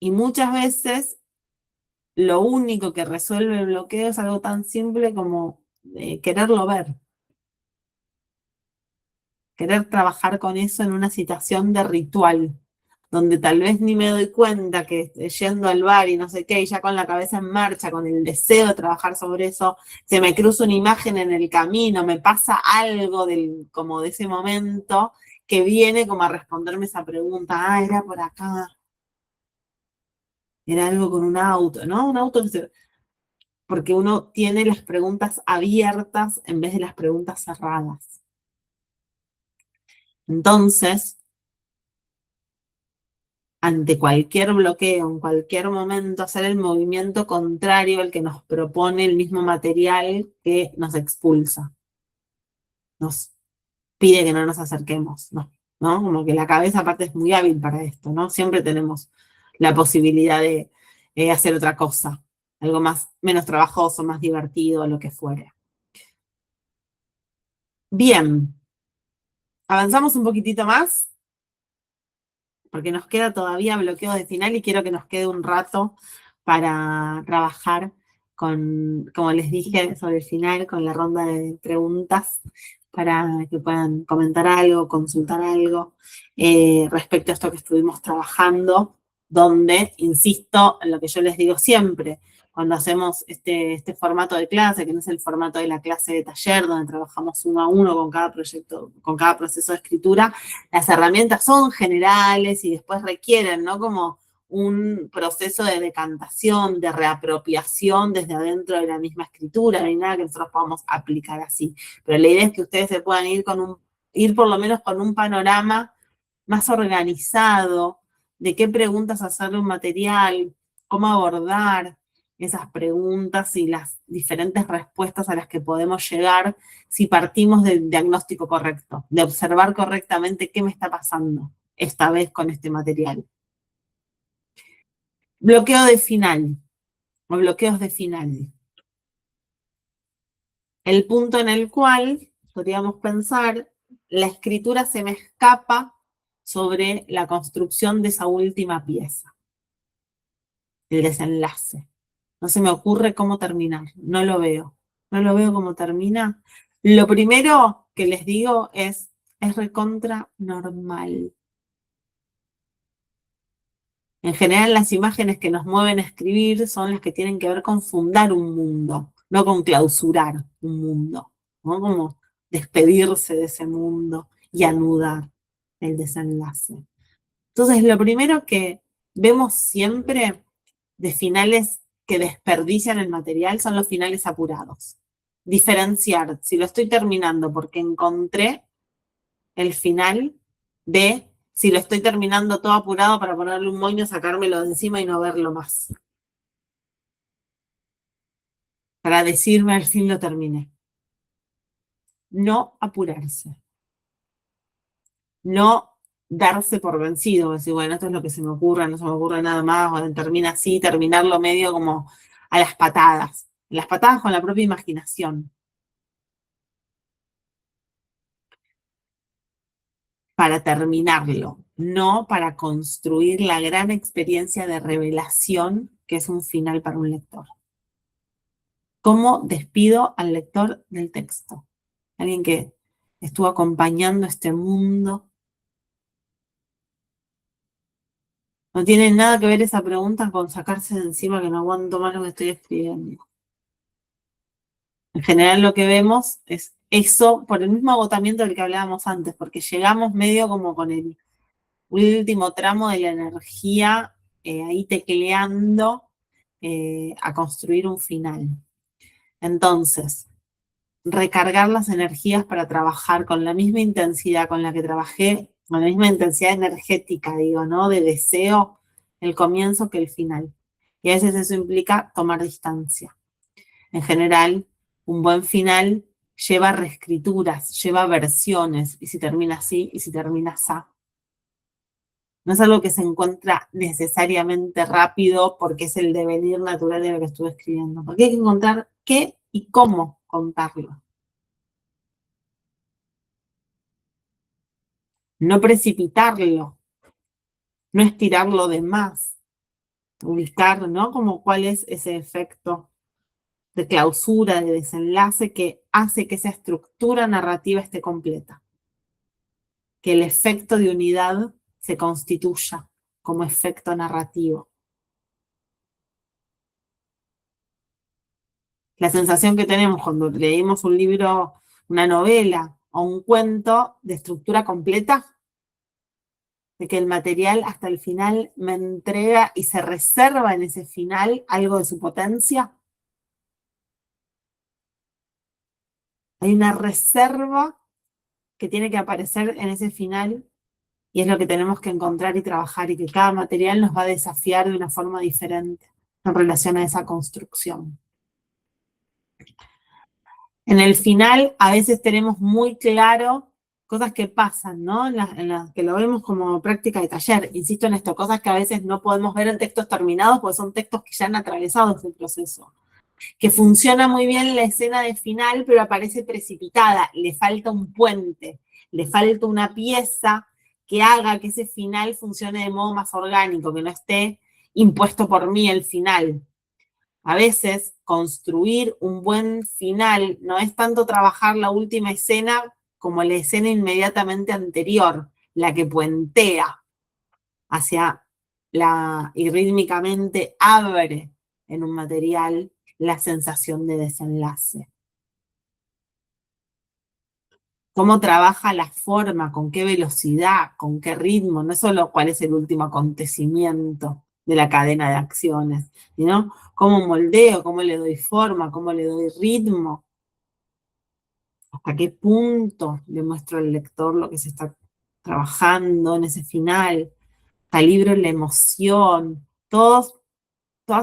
Y muchas veces lo único que resuelve el bloqueo es algo tan simple como quererlo ver. Querer trabajar con eso en una situación de ritual, donde tal vez ni me doy cuenta que yendo al bar y no sé qué, y ya con la cabeza en marcha, con el deseo de trabajar sobre eso, se me cruza una imagen en el camino, me pasa algo como de ese momento que viene como a responderme esa pregunta, era por acá, era algo con un auto, ¿no? Un auto porque uno tiene las preguntas abiertas en vez de las preguntas cerradas. Entonces, ante cualquier bloqueo, en cualquier momento, hacer el movimiento contrario al que nos propone el mismo material que nos expulsa. Nos pide que no nos acerquemos, ¿no? Como que la cabeza aparte es muy hábil para esto, ¿no? Siempre tenemos la posibilidad de hacer otra cosa, algo menos trabajoso, más divertido, lo que fuere. Bien, avanzamos un poquitito más, porque nos queda todavía bloqueo de final y quiero que nos quede un rato para trabajar con, como les dije sobre el final, con la ronda de preguntas para que puedan comentar algo, consultar algo respecto a esto que estuvimos trabajando, donde, insisto, en lo que yo les digo siempre, cuando hacemos este formato de clase, que no es el formato de la clase de taller, donde trabajamos uno a uno con cada proyecto, con cada proceso de escritura, las herramientas son generales y después requieren, ¿no? Como un proceso de decantación, de reapropiación desde adentro de la misma escritura, no hay nada que nosotros podamos aplicar así. Pero la idea es que ustedes se puedan ir por lo menos con un panorama más organizado de qué preguntas hacerle un material, cómo abordar esas preguntas y las diferentes respuestas a las que podemos llegar si partimos del diagnóstico correcto, de observar correctamente qué me está pasando esta vez con este material. Bloqueo de final o bloqueos de final. El punto en el cual podríamos pensar, la escritura se me escapa sobre la construcción de esa última pieza, el desenlace. No se me ocurre cómo terminar, no lo veo. No lo veo cómo termina. Lo primero que les digo es recontra normal. En general, las imágenes que nos mueven a escribir son las que tienen que ver con fundar un mundo, no con clausurar un mundo, ¿no? Como despedirse de ese mundo y anudar el desenlace. Entonces, lo primero que vemos siempre de finales que desperdician el material son los finales apurados. Diferenciar si lo estoy terminando porque encontré el final de si lo estoy terminando todo apurado para ponerle un moño, sacármelo de encima y no verlo más. Para decirme al fin lo terminé. No apurarse. No darse por vencido, decir, bueno, esto es lo que se me ocurre, no se me ocurre nada más, o termina así, terminarlo medio como a las patadas con la propia imaginación. Para terminarlo, no para construir la gran experiencia de revelación que es un final para un lector. ¿Cómo despido al lector del texto? Alguien que estuvo acompañando este mundo. No tiene nada que ver esa pregunta con sacarse de encima que no aguanto más lo que estoy escribiendo. En general lo que vemos es eso por el mismo agotamiento del que hablábamos antes, porque llegamos medio como con el último tramo de la energía ahí tecleando a construir un final. Entonces, recargar las energías para trabajar con la misma intensidad con la que trabajé, con la misma intensidad energética, digo, ¿no? De deseo, el comienzo que el final. Y a veces eso implica tomar distancia. En general, un buen final lleva reescrituras, lleva versiones, y si termina así, y si termina así. No es algo que se encuentra necesariamente rápido porque es el devenir natural de lo que estuve escribiendo. Porque hay que encontrar qué y cómo contarlo. No precipitarlo, no estirarlo de más. Ubicar, ¿no? Como cuál es ese efecto de clausura, de desenlace que hace que esa estructura narrativa esté completa. Que el efecto de unidad se constituya como efecto narrativo. La sensación que tenemos cuando leemos un libro, una novela o un cuento de estructura completa, de que el material hasta el final me entrega y se reserva en ese final algo de su potencia. Hay una reserva que tiene que aparecer en ese final y es lo que tenemos que encontrar y trabajar y que cada material nos va a desafiar de una forma diferente en relación a esa construcción. En el final a veces tenemos muy claro cosas que pasan, ¿no? En las que lo vemos como práctica de taller. Insisto en esto, cosas que a veces no podemos ver en textos terminados porque son textos que ya han atravesado ese proceso. Que funciona muy bien la escena de final, pero aparece precipitada, le falta un puente, le falta una pieza que haga que ese final funcione de modo más orgánico, que no esté impuesto por mí el final. A veces construir un buen final no es tanto trabajar la última escena como la escena inmediatamente anterior, la que puentea hacia y rítmicamente abre en un material la sensación de desenlace. Cómo trabaja la forma, con qué velocidad, con qué ritmo, no solo cuál es el último acontecimiento de la cadena de acciones, sino cómo moldeo, cómo le doy forma, cómo le doy ritmo, hasta qué punto le muestro al lector lo que se está trabajando en ese final, calibro la emoción, todas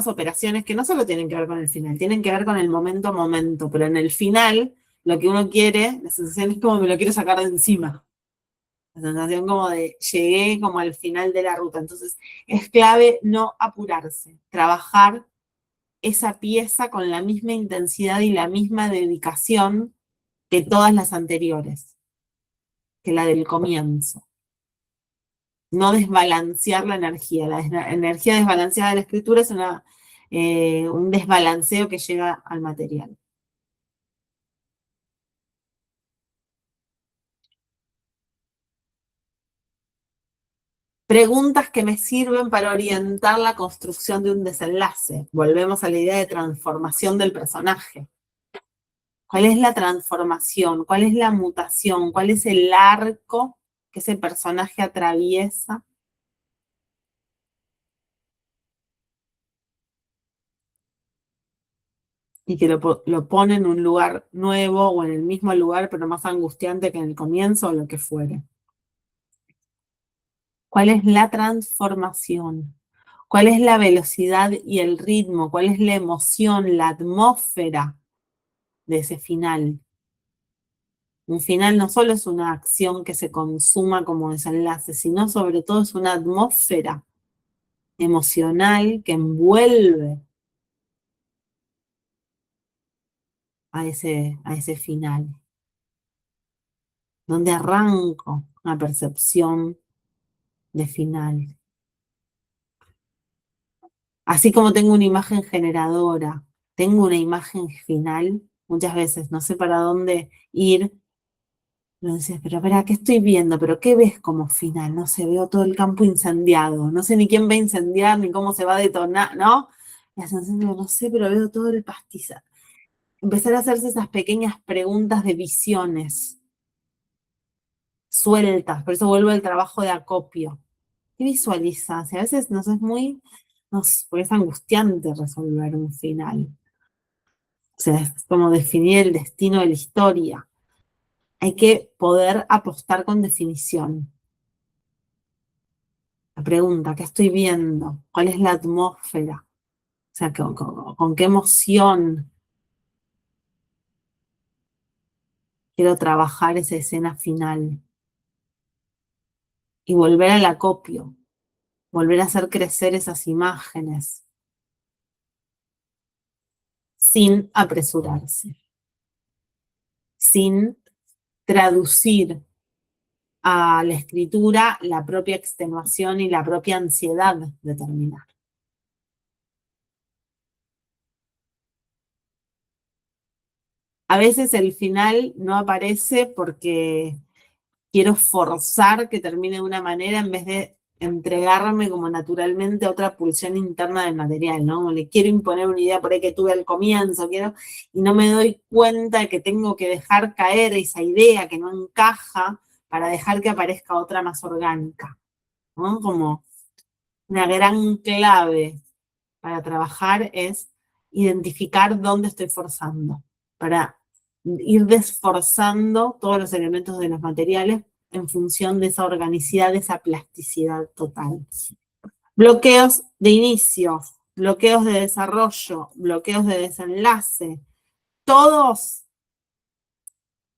operaciones que no solo tienen que ver con el final, tienen que ver con el momento a momento, pero en el final lo que uno quiere, la sensación es como me lo quiero sacar de encima. La sensación como de llegué como al final de la ruta. Entonces es clave no apurarse, trabajar esa pieza con la misma intensidad y la misma dedicación que todas las anteriores, que la del comienzo. No desbalancear la energía. La energía desbalanceada de la escritura es un desbalanceo que llega al material. Preguntas que me sirven para orientar la construcción de un desenlace. Volvemos a la idea de transformación del personaje. ¿Cuál es la transformación? ¿Cuál es la mutación? ¿Cuál es el arco que ese personaje atraviesa? Y que lo pone en un lugar nuevo o en el mismo lugar, pero más angustiante que en el comienzo o lo que fuere. ¿Cuál es la transformación? ¿Cuál es la velocidad y el ritmo? ¿Cuál es la emoción, la atmósfera de ese final? Un final no solo es una acción que se consuma como desenlace, sino sobre todo es una atmósfera emocional que envuelve a ese final, donde arranco una percepción de final. Así como tengo una imagen generadora, tengo una imagen final, muchas veces no sé para dónde ir. Entonces, pero espera, ¿qué estoy viendo? ¿Pero qué ves como final? No sé, veo todo el campo incendiado, no sé ni quién va a incendiar, ni cómo se va a detonar, ¿no? La sensación de, no sé, pero veo todo el pastizal. Empezar a hacerse esas pequeñas preguntas de visiones sueltas, por eso vuelvo al trabajo de acopio. ¿Qué visualizas? Y a veces nos es porque es angustiante resolver un final. O sea, es como definir el destino de la historia. Hay que poder apostar con definición. La pregunta, ¿qué estoy viendo? ¿Cuál es la atmósfera? O sea, con qué emoción quiero trabajar esa escena final. Y volver al acopio, volver a hacer crecer esas imágenes sin apresurarse, sin traducir a la escritura la propia extenuación y la propia ansiedad de terminar. A veces el final no aparece porque quiero forzar que termine de una manera en vez de entregarme como naturalmente a otra pulsión interna del material, ¿no? Le quiero imponer una idea por ahí que tuve al comienzo, y no me doy cuenta de que tengo que dejar caer esa idea que no encaja para dejar que aparezca otra más orgánica, ¿no? Como una gran clave para trabajar es identificar dónde estoy forzando, para ir desforzando todos los elementos de los materiales en función de esa organicidad, de esa plasticidad total. Bloqueos de inicio, bloqueos de desarrollo, bloqueos de desenlace, todos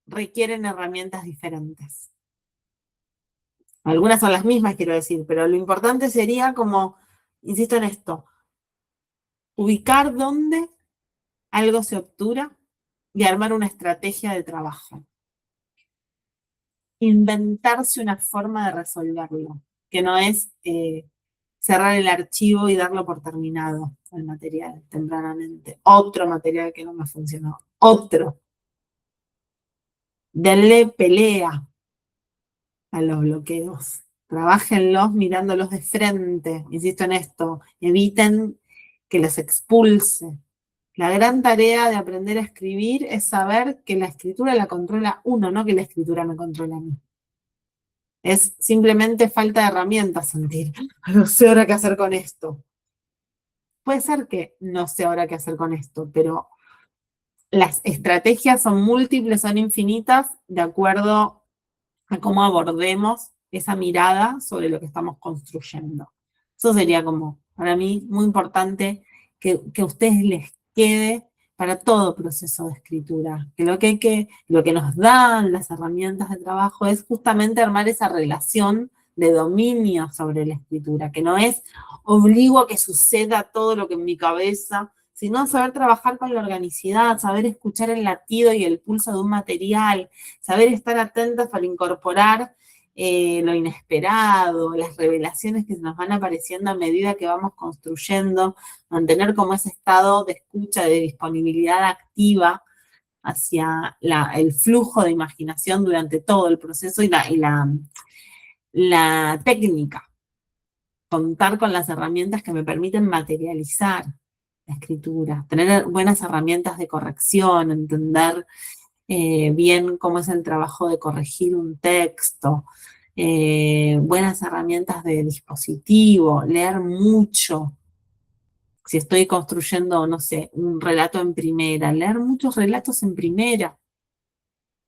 requieren herramientas diferentes. Algunas son las mismas, quiero decir, pero lo importante sería como, insisto en esto, ubicar dónde algo se obtura y armar una estrategia de trabajo. Inventarse una forma de resolverlo, que no es cerrar el archivo y darlo por terminado, el material, tempranamente. Otro material que no me funcionó. Otro. Denle pelea a los bloqueos. Trabájenlos mirándolos de frente. Insisto en esto. Eviten que los expulse. La gran tarea de aprender a escribir es saber que la escritura la controla uno, no que la escritura me controla a mí. Es simplemente falta de herramientas sentir. No sé ahora qué hacer con esto. puede ser que no sé ahora qué hacer con esto, pero las estrategias son múltiples, son infinitas, de acuerdo a cómo abordemos esa mirada sobre lo que estamos construyendo. Eso sería como, para mí, muy importante que a ustedes les quede para todo proceso de escritura. Que lo que nos dan las herramientas de trabajo es justamente armar esa relación de dominio sobre la escritura, que no es obligo a que suceda todo lo que en mi cabeza, sino saber trabajar con la organicidad, saber escuchar el latido y el pulso de un material, saber estar atentas para incorporar lo inesperado, las revelaciones que nos van apareciendo a medida que vamos construyendo, mantener como ese estado de escucha, de disponibilidad activa hacia el flujo de imaginación durante todo el proceso y la técnica. Contar con las herramientas que me permiten materializar la escritura, tener buenas herramientas de corrección, entender bien cómo es el trabajo de corregir un texto, buenas herramientas de dispositivo, leer mucho. Si estoy construyendo, no sé, un relato en primera, leer muchos relatos en primera,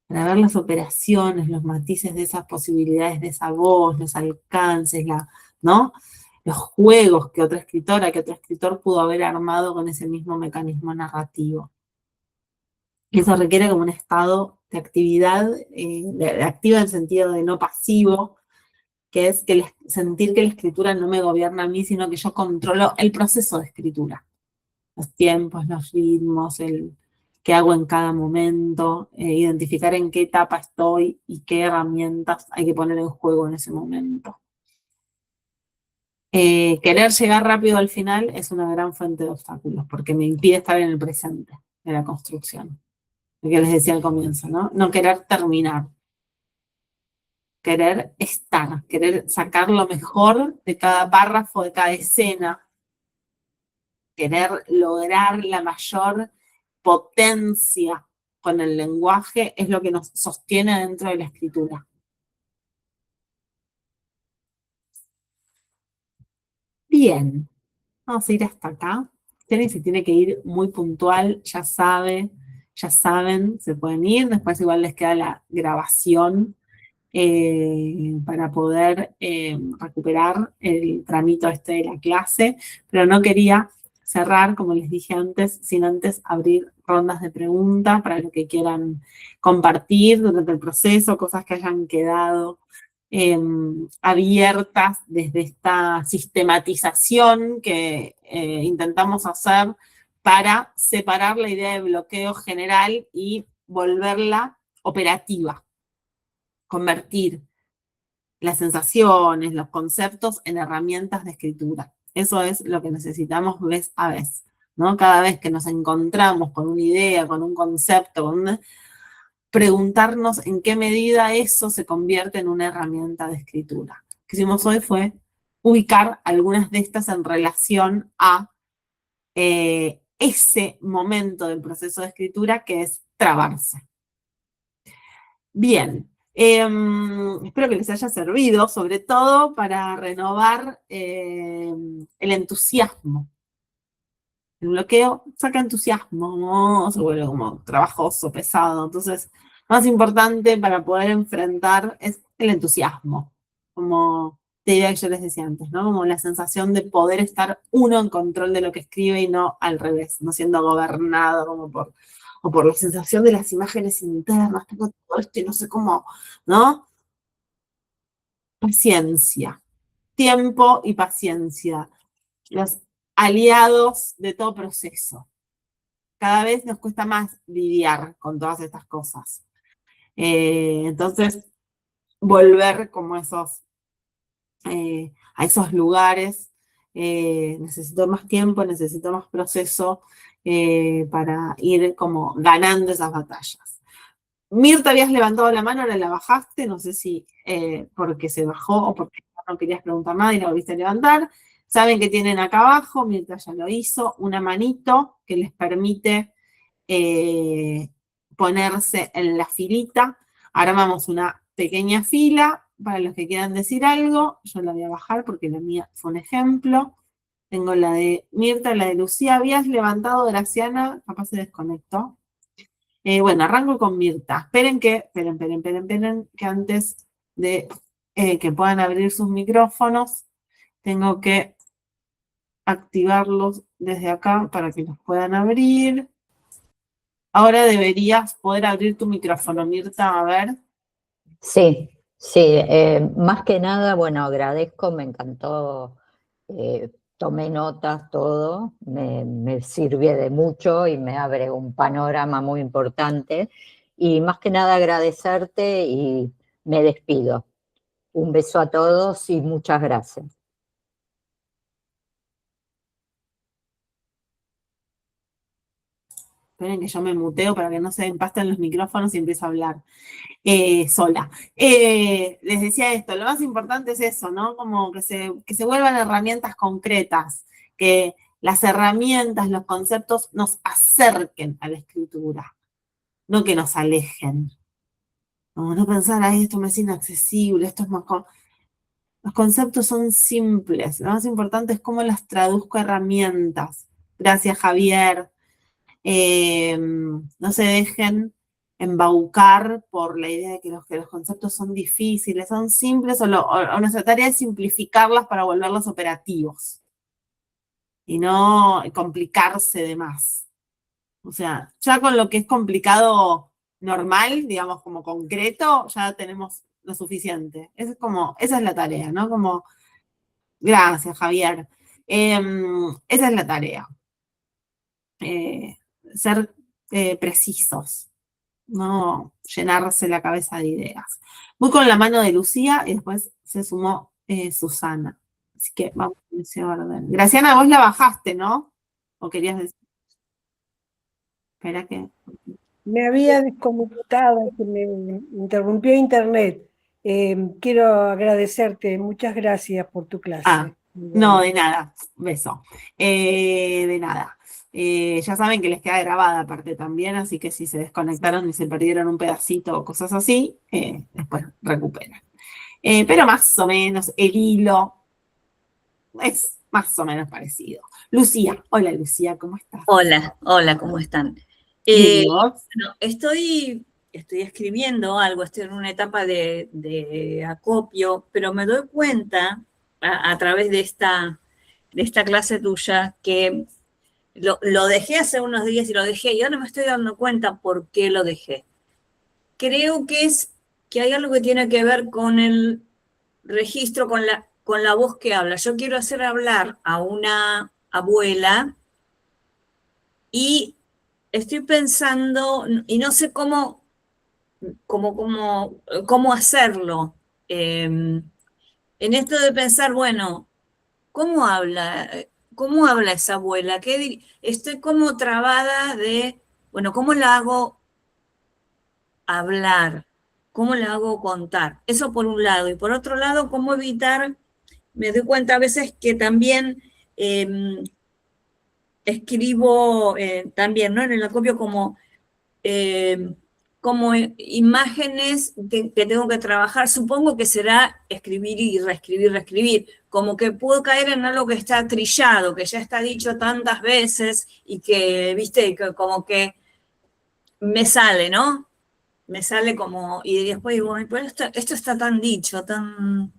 para ver las operaciones, los matices de esas posibilidades de esa voz, los alcances, ¿no? Los juegos que otra escritora, que otro escritor pudo haber armado con ese mismo mecanismo narrativo. Y eso requiere como un estado de actividad, de activa en el sentido de no pasivo, que es sentir que la escritura no me gobierna a mí, sino que yo controlo el proceso de escritura. Los tiempos, los ritmos, el qué hago en cada momento, identificar en qué etapa estoy y qué herramientas hay que poner en juego en ese momento. Querer llegar rápido al final es una gran fuente de obstáculos, porque me impide estar en el presente de la construcción. Lo que les decía al comienzo, ¿no? No querer terminar. Querer estar, querer sacar lo mejor de cada párrafo, de cada escena. Querer lograr la mayor potencia con el lenguaje es lo que nos sostiene dentro de la escritura. Bien, vamos a ir hasta acá. Si se tiene que ir muy puntual, ya saben, se pueden ir. Después igual les queda la grabación para poder recuperar el tramito este de la clase, pero no quería cerrar, como les dije antes, sin antes abrir rondas de preguntas para lo que quieran compartir durante el proceso, cosas que hayan quedado abiertas desde esta sistematización que intentamos hacer para separar la idea de bloqueo general y volverla operativa, convertir las sensaciones, los conceptos en herramientas de escritura. Eso es lo que necesitamos vez a vez, ¿no? Cada vez que nos encontramos con una idea, con un concepto, preguntarnos en qué medida eso se convierte en una herramienta de escritura. Lo que hicimos hoy fue ubicar algunas de estas en relación a ese momento del proceso de escritura que es trabarse. Bien, espero que les haya servido, sobre todo para renovar el entusiasmo. El bloqueo saca entusiasmo, ¿no? Se vuelve como trabajoso, pesado. Entonces, más importante para poder enfrentar es el entusiasmo, como la idea que yo les decía antes, ¿no? Como la sensación de poder estar uno en control de lo que escribe y no al revés, no siendo gobernado como por la sensación de las imágenes internas, tengo todo esto y no sé cómo, ¿no? Paciencia, tiempo y paciencia, los aliados de todo proceso. Cada vez nos cuesta más lidiar con todas estas cosas. Entonces, volver como a esos lugares, necesito más tiempo, necesito más proceso para ir como ganando esas batallas. Mirta, habías levantado la mano, ahora la bajaste, no sé si porque se bajó o porque no querías preguntar nada y la volviste a levantar. Saben que tienen acá abajo, Mirta ya lo hizo, una manito que les permite ponerse en la filita. Armamos una pequeña fila para los que quieran decir algo. Yo la voy a bajar porque la mía fue un ejemplo. Tengo la de Mirta, la de Lucía. ¿Habías levantado, Graciana? Capaz se desconectó. Bueno, arranco con Mirta. Esperen, que antes de que puedan abrir sus micrófonos, tengo que activarlos desde acá para que los puedan abrir. Ahora deberías poder abrir tu micrófono, Mirta, a ver. Sí, sí, más que nada, bueno, agradezco, me encantó, tomé notas, todo, me sirve de mucho y me abre un panorama muy importante. Y más que nada agradecerte y me despido. Un beso a todos y muchas gracias. Esperen que yo me muteo para que no se empasten los micrófonos y empiezo a hablar sola. Les decía esto, lo más importante es eso, ¿no? Como que se vuelvan herramientas concretas, que las herramientas, los conceptos nos acerquen a la escritura, no que nos alejen. No pensar, ay, esto me es inaccesible, esto es más... Los conceptos son simples, lo más importante es cómo las traduzco a herramientas. Gracias, Javier. No se dejen embaucar por la idea de que los conceptos son difíciles, son simples, o nuestra tarea es simplificarlas para volverlos operativos y no complicarse de más. O sea, ya con lo que es complicado normal, digamos, como concreto, ya tenemos lo suficiente. Esa es la tarea, ¿no? Como, gracias, Javier. Esa es la tarea. Ser precisos, no llenarse la cabeza de ideas. Voy con la mano de Lucía y después se sumó Susana. Así que vamos en ese orden. Graciana, vos la bajaste, ¿no? ¿O querías decir? Espera que... Me había desconectado, que me interrumpió internet. Quiero agradecerte, muchas gracias por tu clase. No, de nada, beso. De nada. Ya saben que les queda grabada aparte también, así que si se desconectaron y se perdieron un pedacito o cosas así, después recuperan. Pero más o menos el hilo es más o menos parecido. Lucía, hola Lucía, ¿cómo estás? Hola, ¿cómo están? Bien, ¿y vos? Bueno, estoy escribiendo algo, estoy en una etapa de acopio, pero me doy cuenta a través de esta clase tuya que lo dejé hace unos días y lo dejé y ahora me estoy dando cuenta por qué lo dejé. Creo que hay algo que tiene que ver con el registro, con la voz que habla. Yo quiero hacer hablar a una abuela y estoy pensando, y no sé cómo hacerlo. En esto de pensar, bueno, ¿cómo habla? ¿Cómo habla esa abuela? Estoy como trabada de, bueno, ¿cómo la hago hablar? ¿Cómo la hago contar? Eso por un lado. Y por otro lado, ¿cómo evitar? Me doy cuenta a veces que también escribo también, ¿no? En el acopio como imágenes que tengo que trabajar, supongo que será escribir y reescribir, como que puedo caer en algo que está trillado, que ya está dicho tantas veces y que, viste, como que me sale, ¿no? Me sale como, y después digo, pero esto está tan dicho, tan...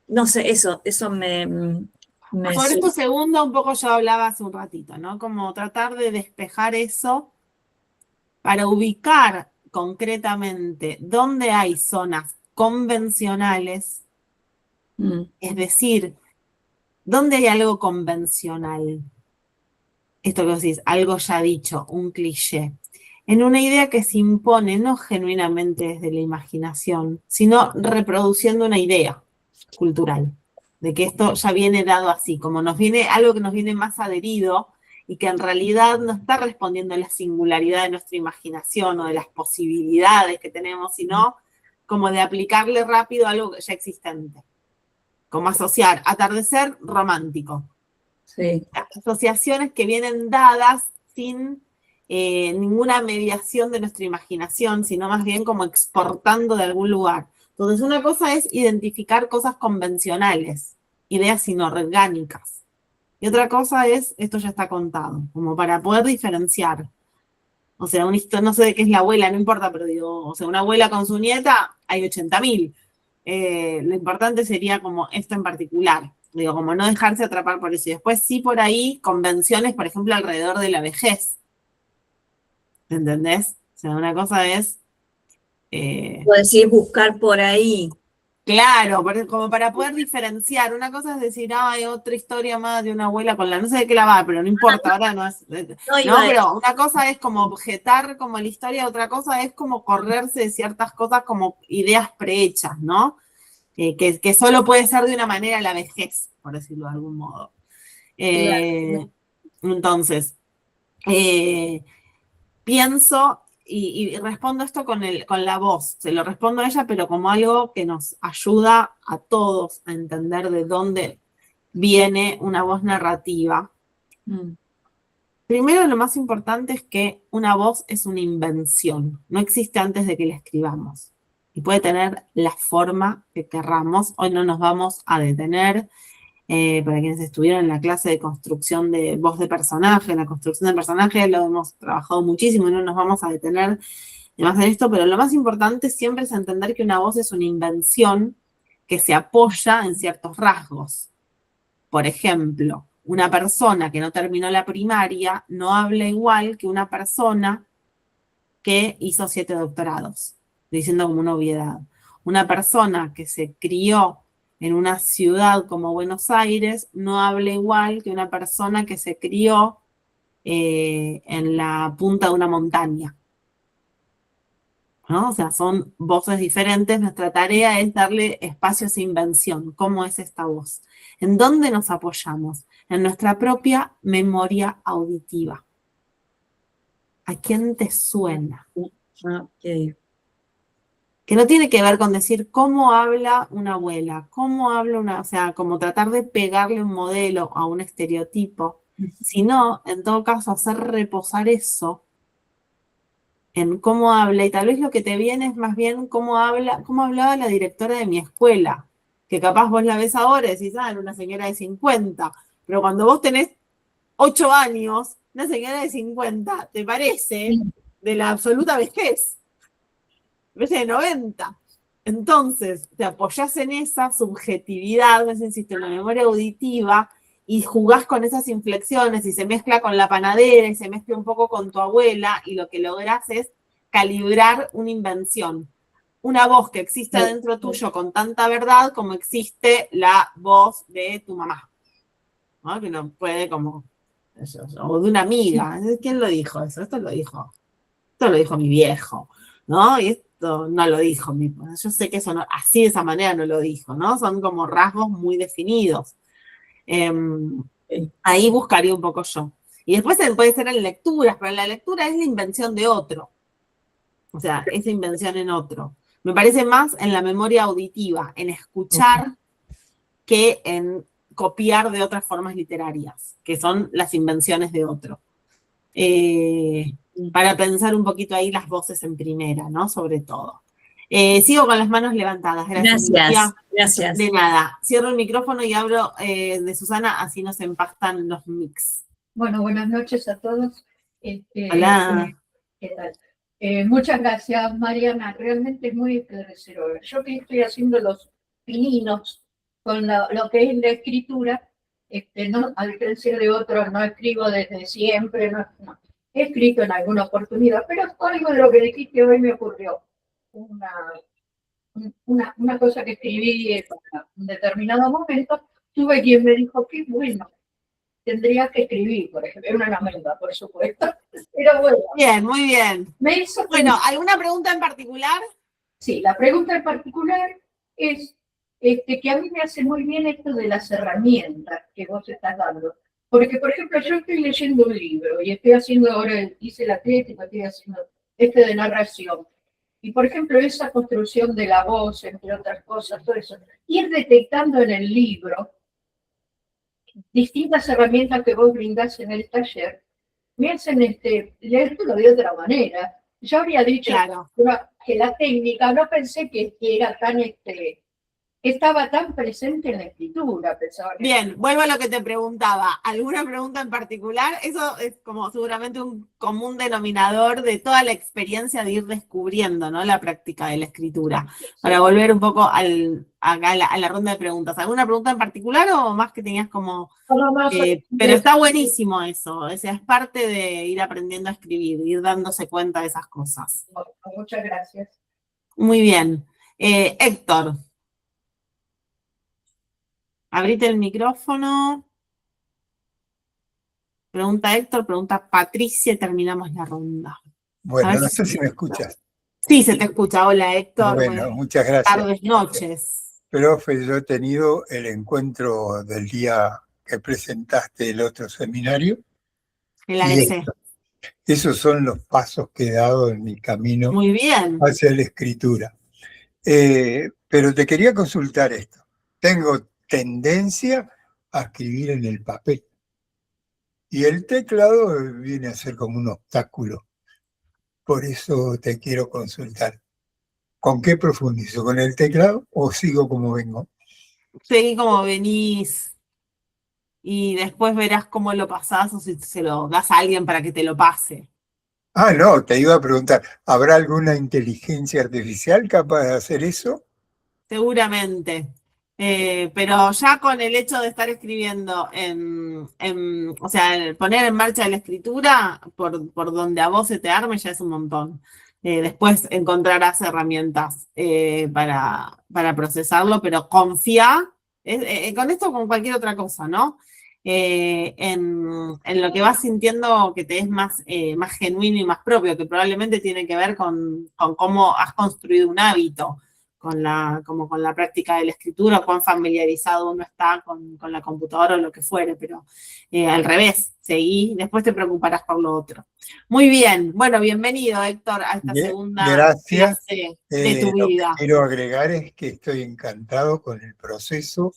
No sé, eso Sobre esto segundo, un poco yo hablaba hace un ratito, ¿no? Como tratar de despejar eso para ubicar concretamente dónde hay zonas convencionales, es decir, dónde hay algo convencional. Esto que vos decís, algo ya dicho, un cliché. En una idea que se impone no genuinamente desde la imaginación, sino reproduciendo una idea cultural, de que esto ya viene dado así, como nos viene algo que nos viene más adherido y que en realidad no está respondiendo a la singularidad de nuestra imaginación o de las posibilidades que tenemos, sino como de aplicarle rápido algo que ya existente. Como asociar atardecer romántico. Sí. Asociaciones que vienen dadas sin ninguna mediación de nuestra imaginación, sino más bien como exportando de algún lugar. Entonces, una cosa es identificar cosas convencionales, ideas inorgánicas. y otra cosa es, esto ya está contado, como para poder diferenciar. O sea, no sé de qué es la abuela, no importa, pero digo, o sea, una abuela con su nieta, hay 80.000. Lo importante sería como esto en particular, digo, como no dejarse atrapar por eso. Y después sí por ahí convenciones, por ejemplo, alrededor de la vejez. ¿Entendés? O sea, una cosa es... Puedo decir, buscar por ahí. Claro, como para poder diferenciar. Una cosa es decir, hay otra historia más de una abuela con la, no sé de qué la va, pero no importa, ahora no es, no, pero una cosa es como objetar como la historia, otra cosa es como correrse de ciertas cosas como ideas prehechas, ¿no? Que solo puede ser de una manera la vejez, por decirlo de algún modo. Entonces, pienso y respondo esto con la voz, se lo respondo a ella, pero como algo que nos ayuda a todos a entender de dónde viene una voz narrativa. Primero, lo más importante es que una voz es una invención, no existe antes de que la escribamos y puede tener la forma que querramos. Hoy no nos vamos a detener. Para quienes estuvieron en la clase de construcción de voz de personaje, en la construcción de personaje lo hemos trabajado muchísimo y no nos vamos a detener más en esto, pero lo más importante siempre es entender que una voz es una invención que se apoya en ciertos rasgos. Por ejemplo, una persona que no terminó la primaria no habla igual que una persona que hizo 7 doctorados, diciendo como una obviedad. Una persona que se crió en una ciudad como Buenos Aires no habla igual que una persona que se crió en la punta de una montaña, ¿no? O sea, son voces diferentes. Nuestra tarea es darle espacio a esa invención. ¿Cómo es esta voz? ¿En dónde nos apoyamos? En nuestra propia memoria auditiva. ¿A quién te suena? Okay. Que no tiene que ver con decir cómo habla una abuela, cómo habla o sea, como tratar de pegarle un modelo a un estereotipo, sino, en todo caso, hacer reposar eso en cómo habla, y tal vez lo que te viene es más bien cómo hablaba la directora de mi escuela, que capaz vos la ves ahora y decís, era una señora de 50, pero cuando vos tenés 8 años, una señora de 50 te parece de la absoluta vejez. De 90. Entonces, te apoyás en esa subjetividad, en la memoria auditiva, y jugás con esas inflexiones, y se mezcla con la panadera, y se mezcla un poco con tu abuela, y lo que lográs es calibrar una invención. Una voz que existe dentro tuyo con tanta verdad como existe la voz de tu mamá, ¿no? Que no puede como... O de una amiga. ¿Quién lo dijo eso? Esto lo dijo mi viejo, ¿no? Y esto no lo dijo yo sé que eso no, así de esa manera no lo dijo, ¿no? Son como rasgos muy definidos. Ahí buscaría un poco yo. Y después puede ser en lecturas, pero la lectura es la invención de otro. O sea, es la invención en otro. Me parece más en la memoria auditiva, en escuchar, que en copiar de otras formas literarias, que son las invenciones de otro. Para pensar un poquito ahí las voces en primera, ¿no? Sobre todo. Sigo con las manos levantadas. Gracias. Gracias. De nada. Cierro el micrófono y hablo de Susana, así no se empastan los mix. Bueno, buenas noches a todos. Hola. ¿Qué tal? Muchas gracias, Mariana. Realmente es muy esclarecedor. Yo que estoy haciendo los pininos con lo que es la escritura, no, a diferencia de otros, no escribo desde siempre, no. He escrito en alguna oportunidad, pero algo de lo que dijiste hoy me ocurrió. Una cosa que escribí en un determinado momento, tuve quien me dijo, qué bueno, tendrías que escribir, por ejemplo, era una lamenta, por supuesto, pero bueno. Bien, muy bien. Me hizo bueno, ¿alguna pregunta en particular? Sí, la pregunta en particular es que a mí me hace muy bien esto de las herramientas que vos estás dando. Porque, por ejemplo, yo estoy leyendo un libro y estoy haciendo ahora, hice el atlético, estoy haciendo de narración. Y, por ejemplo, esa construcción de la voz, entre otras cosas, todo eso, ir detectando en el libro distintas herramientas que vos brindás en el taller, me hacen leerlo de otra manera. Yo habría dicho claro, que la técnica, no pensé que era tan estaba tan presente en la escritura, pensaba que... Bien, vuelvo a lo que te preguntaba. ¿Alguna pregunta en particular? Eso es como seguramente un común denominador de toda la experiencia de ir descubriendo, ¿no? La práctica de la escritura. Para volver un poco a la ronda de preguntas. ¿Alguna pregunta en particular o más que tenías como... pero está buenísimo eso, o sea, es parte de ir aprendiendo a escribir, ir dándose cuenta de esas cosas. Muchas gracias. Muy bien. Héctor. Abrite el micrófono. Pregunta Héctor, pregunta Patricia y terminamos la ronda. Bueno, no sé si me escuchas. Sí, se te escucha. Hola, Héctor. Bueno, muchas gracias. Tardes, noches. Profe, yo he tenido el encuentro del día que presentaste el otro seminario. El ABC. Esos son los pasos que he dado en mi camino Muy bien. hacia la escritura. Pero te quería consultar esto. Tengo tendencia a escribir en el papel. Y el teclado viene a ser como un obstáculo. Por eso te quiero consultar. ¿Con qué profundizo? ¿Con el teclado o sigo como vengo? Seguí como venís y después verás cómo lo pasás o si se lo das a alguien para que te lo pase. Ah, no, te iba a preguntar, ¿habrá alguna inteligencia artificial capaz de hacer eso? Seguramente. Pero ya con el hecho de estar escribiendo o sea, el poner en marcha la escritura, por donde a vos se te arme, ya es un montón. Después encontrarás herramientas para procesarlo, pero confía, con esto o con cualquier otra cosa, ¿no? En lo que vas sintiendo que te es más genuino y más propio, que probablemente tiene que ver con cómo has construido un hábito, como con la práctica de la escritura, cuán familiarizado uno está con la computadora o lo que fuere, pero al revés, seguí, después te preocuparás por lo otro. Muy bien, bueno, bienvenido Héctor a esta segunda clase de tu vida. Lo que quiero agregar es que estoy encantado con el proceso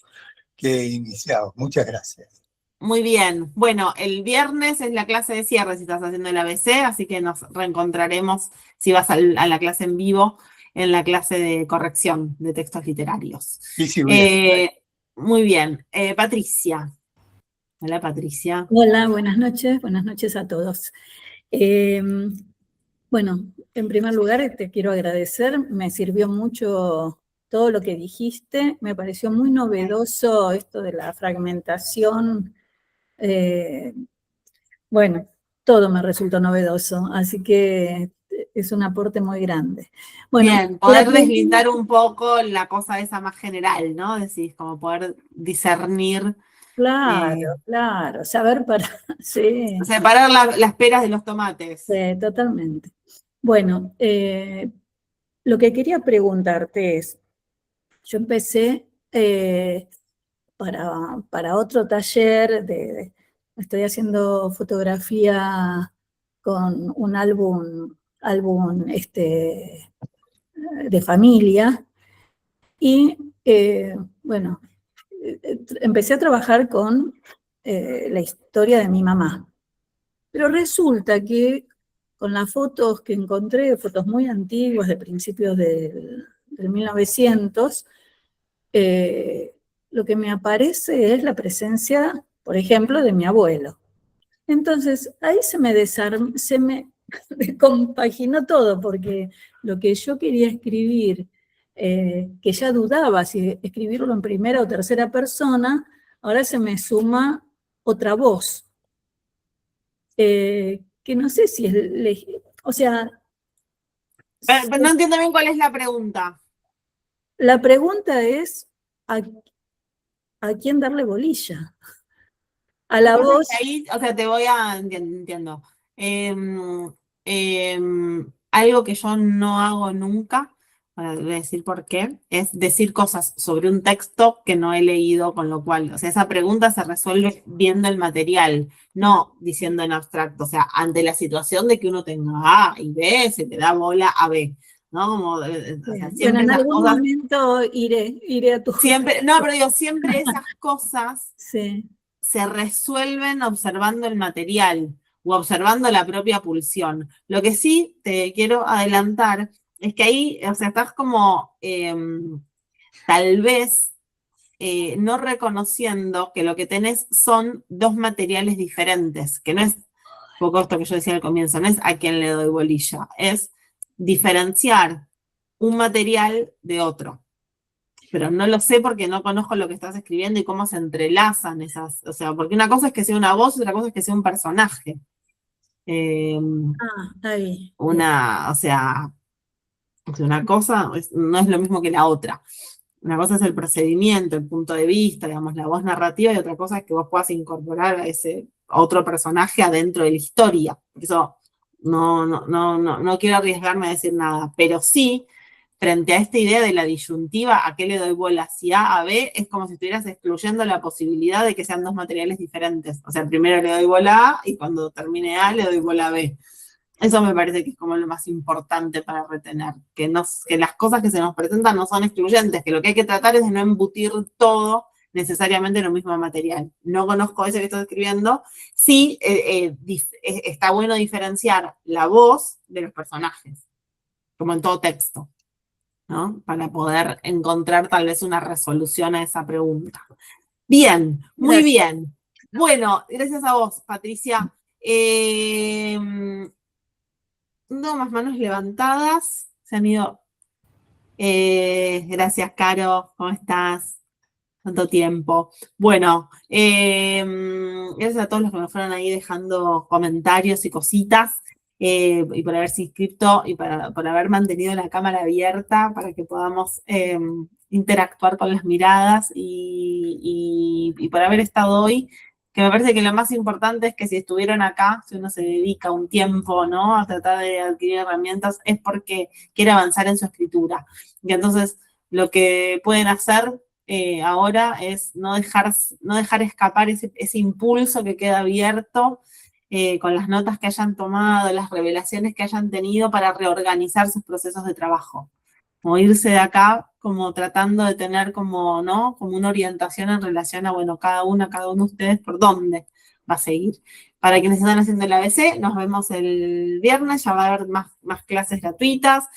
que he iniciado. Muchas gracias. Muy bien, bueno, el viernes es la clase de cierre si estás haciendo el ABC, así que nos reencontraremos si vas a la clase en vivo, en la clase de corrección de textos literarios. Sí, sí, muy bien. Patricia. Hola, Patricia. Hola, buenas noches a todos. Bueno, en primer lugar te quiero agradecer, me sirvió mucho todo lo que dijiste, me pareció muy novedoso esto de la fragmentación. Bueno, todo me resultó novedoso, así que es un aporte muy grande. Bueno, bien, poder deslindar un poco la cosa esa más general, ¿no? Decís, como poder discernir. Claro, saber sí. Separar las peras de los tomates. Sí, totalmente. Bueno, lo que quería preguntarte es, yo empecé para otro taller, estoy haciendo fotografía con un álbum de familia, y bueno, empecé a trabajar con la historia de mi mamá. Pero resulta que con las fotos que encontré, fotos muy antiguas de principios del 1900, lo que me aparece es la presencia, por ejemplo, de mi abuelo. Entonces, ahí se me descompaginó todo, porque lo que yo quería escribir, que ya dudaba si escribirlo en primera o tercera persona, ahora se me suma otra voz. Que no sé si es... o sea... Pero no entiendo bien cuál es la pregunta. La pregunta es, ¿a quién darle bolilla? A la voz... Ahí, o sea, te voy a... Entiendo. Algo que yo no hago nunca, voy a decir por qué, es decir cosas sobre un texto que no he leído, con lo cual, o sea, esa pregunta se resuelve viendo el material, no diciendo en abstracto, o sea, ante la situación de que uno tenga A y B, se te da bola a B, ¿no? Como, o sea, siempre en algún momento iré a tu... Siempre, no, pero digo, siempre esas cosas sí. se resuelven observando el material o observando la propia pulsión. Lo que sí te quiero adelantar es que ahí, o sea, estás como tal vez no reconociendo que lo que tenés son dos materiales diferentes, que no es, un poco esto que yo decía al comienzo, no es a quién le doy bolilla, es diferenciar un material de otro. Pero no lo sé porque no conozco lo que estás escribiendo y cómo se entrelazan esas, o sea, porque una cosa es que sea una voz y otra cosa es que sea un personaje. Ahí. O sea, una cosa no es lo mismo que la otra. Una cosa es el procedimiento, el punto de vista, digamos, la voz narrativa, y otra cosa es que vos puedas incorporar a ese otro personaje adentro de la historia. Por eso no quiero arriesgarme a decir nada, pero sí, frente a esta idea de la disyuntiva, ¿a qué le doy bola? Si A B, es como si estuvieras excluyendo la posibilidad de que sean dos materiales diferentes. O sea, primero le doy bola A y cuando termine A le doy bola B. Eso me parece que es como lo más importante para retener, que las cosas que se nos presentan no son excluyentes, que lo que hay que tratar es de no embutir todo necesariamente en el mismo material. No conozco ese que estoy escribiendo. Sí, está bueno diferenciar la voz de los personajes, como en todo texto, ¿no? Para poder encontrar tal vez una resolución a esa pregunta. Bien, muy bien. Bueno, gracias a vos, Patricia. No más manos levantadas. Se han ido. Gracias, Caro. ¿Cómo estás? Tanto tiempo. Bueno, gracias a todos los que me fueron ahí dejando comentarios y cositas, y por haberse inscrito y por haber mantenido la cámara abierta para que podamos interactuar con las miradas y por haber estado hoy, que me parece que lo más importante es que si estuvieron acá, si uno se dedica un tiempo, ¿no?, a tratar de adquirir herramientas, es porque quiere avanzar en su escritura. Y entonces, lo que pueden hacer ahora es no dejar escapar ese impulso que queda abierto con las notas que hayan tomado, las revelaciones que hayan tenido para reorganizar sus procesos de trabajo. Como irse de acá como tratando de tener como, ¿no?, como una orientación en relación a, bueno, cada uno de ustedes por dónde va a seguir. Para quienes están haciendo el ABC, nos vemos el viernes, ya va a haber más clases gratuitas.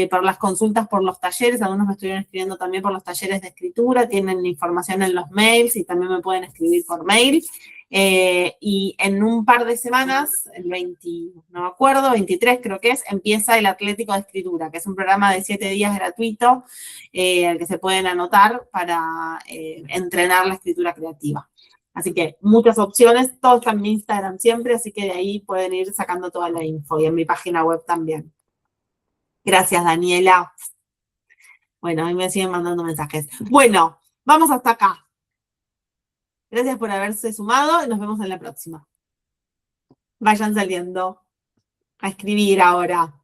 Por las consultas por los talleres, algunos me estuvieron escribiendo también por los talleres de escritura, tienen información en los mails y también me pueden escribir por mail. Y en un par de semanas, el 20, no me acuerdo, 23 creo que es, empieza el Atlético de Escritura, que es un programa de 7 días gratuito al que se pueden anotar para entrenar la escritura creativa. Así que muchas opciones, todo está en mi Instagram siempre, así que de ahí pueden ir sacando toda la info y en mi página web también. Gracias, Daniela. Bueno, ahí me siguen mandando mensajes. Bueno, vamos hasta acá. Gracias por haberse sumado y nos vemos en la próxima. Vayan saliendo a escribir ahora.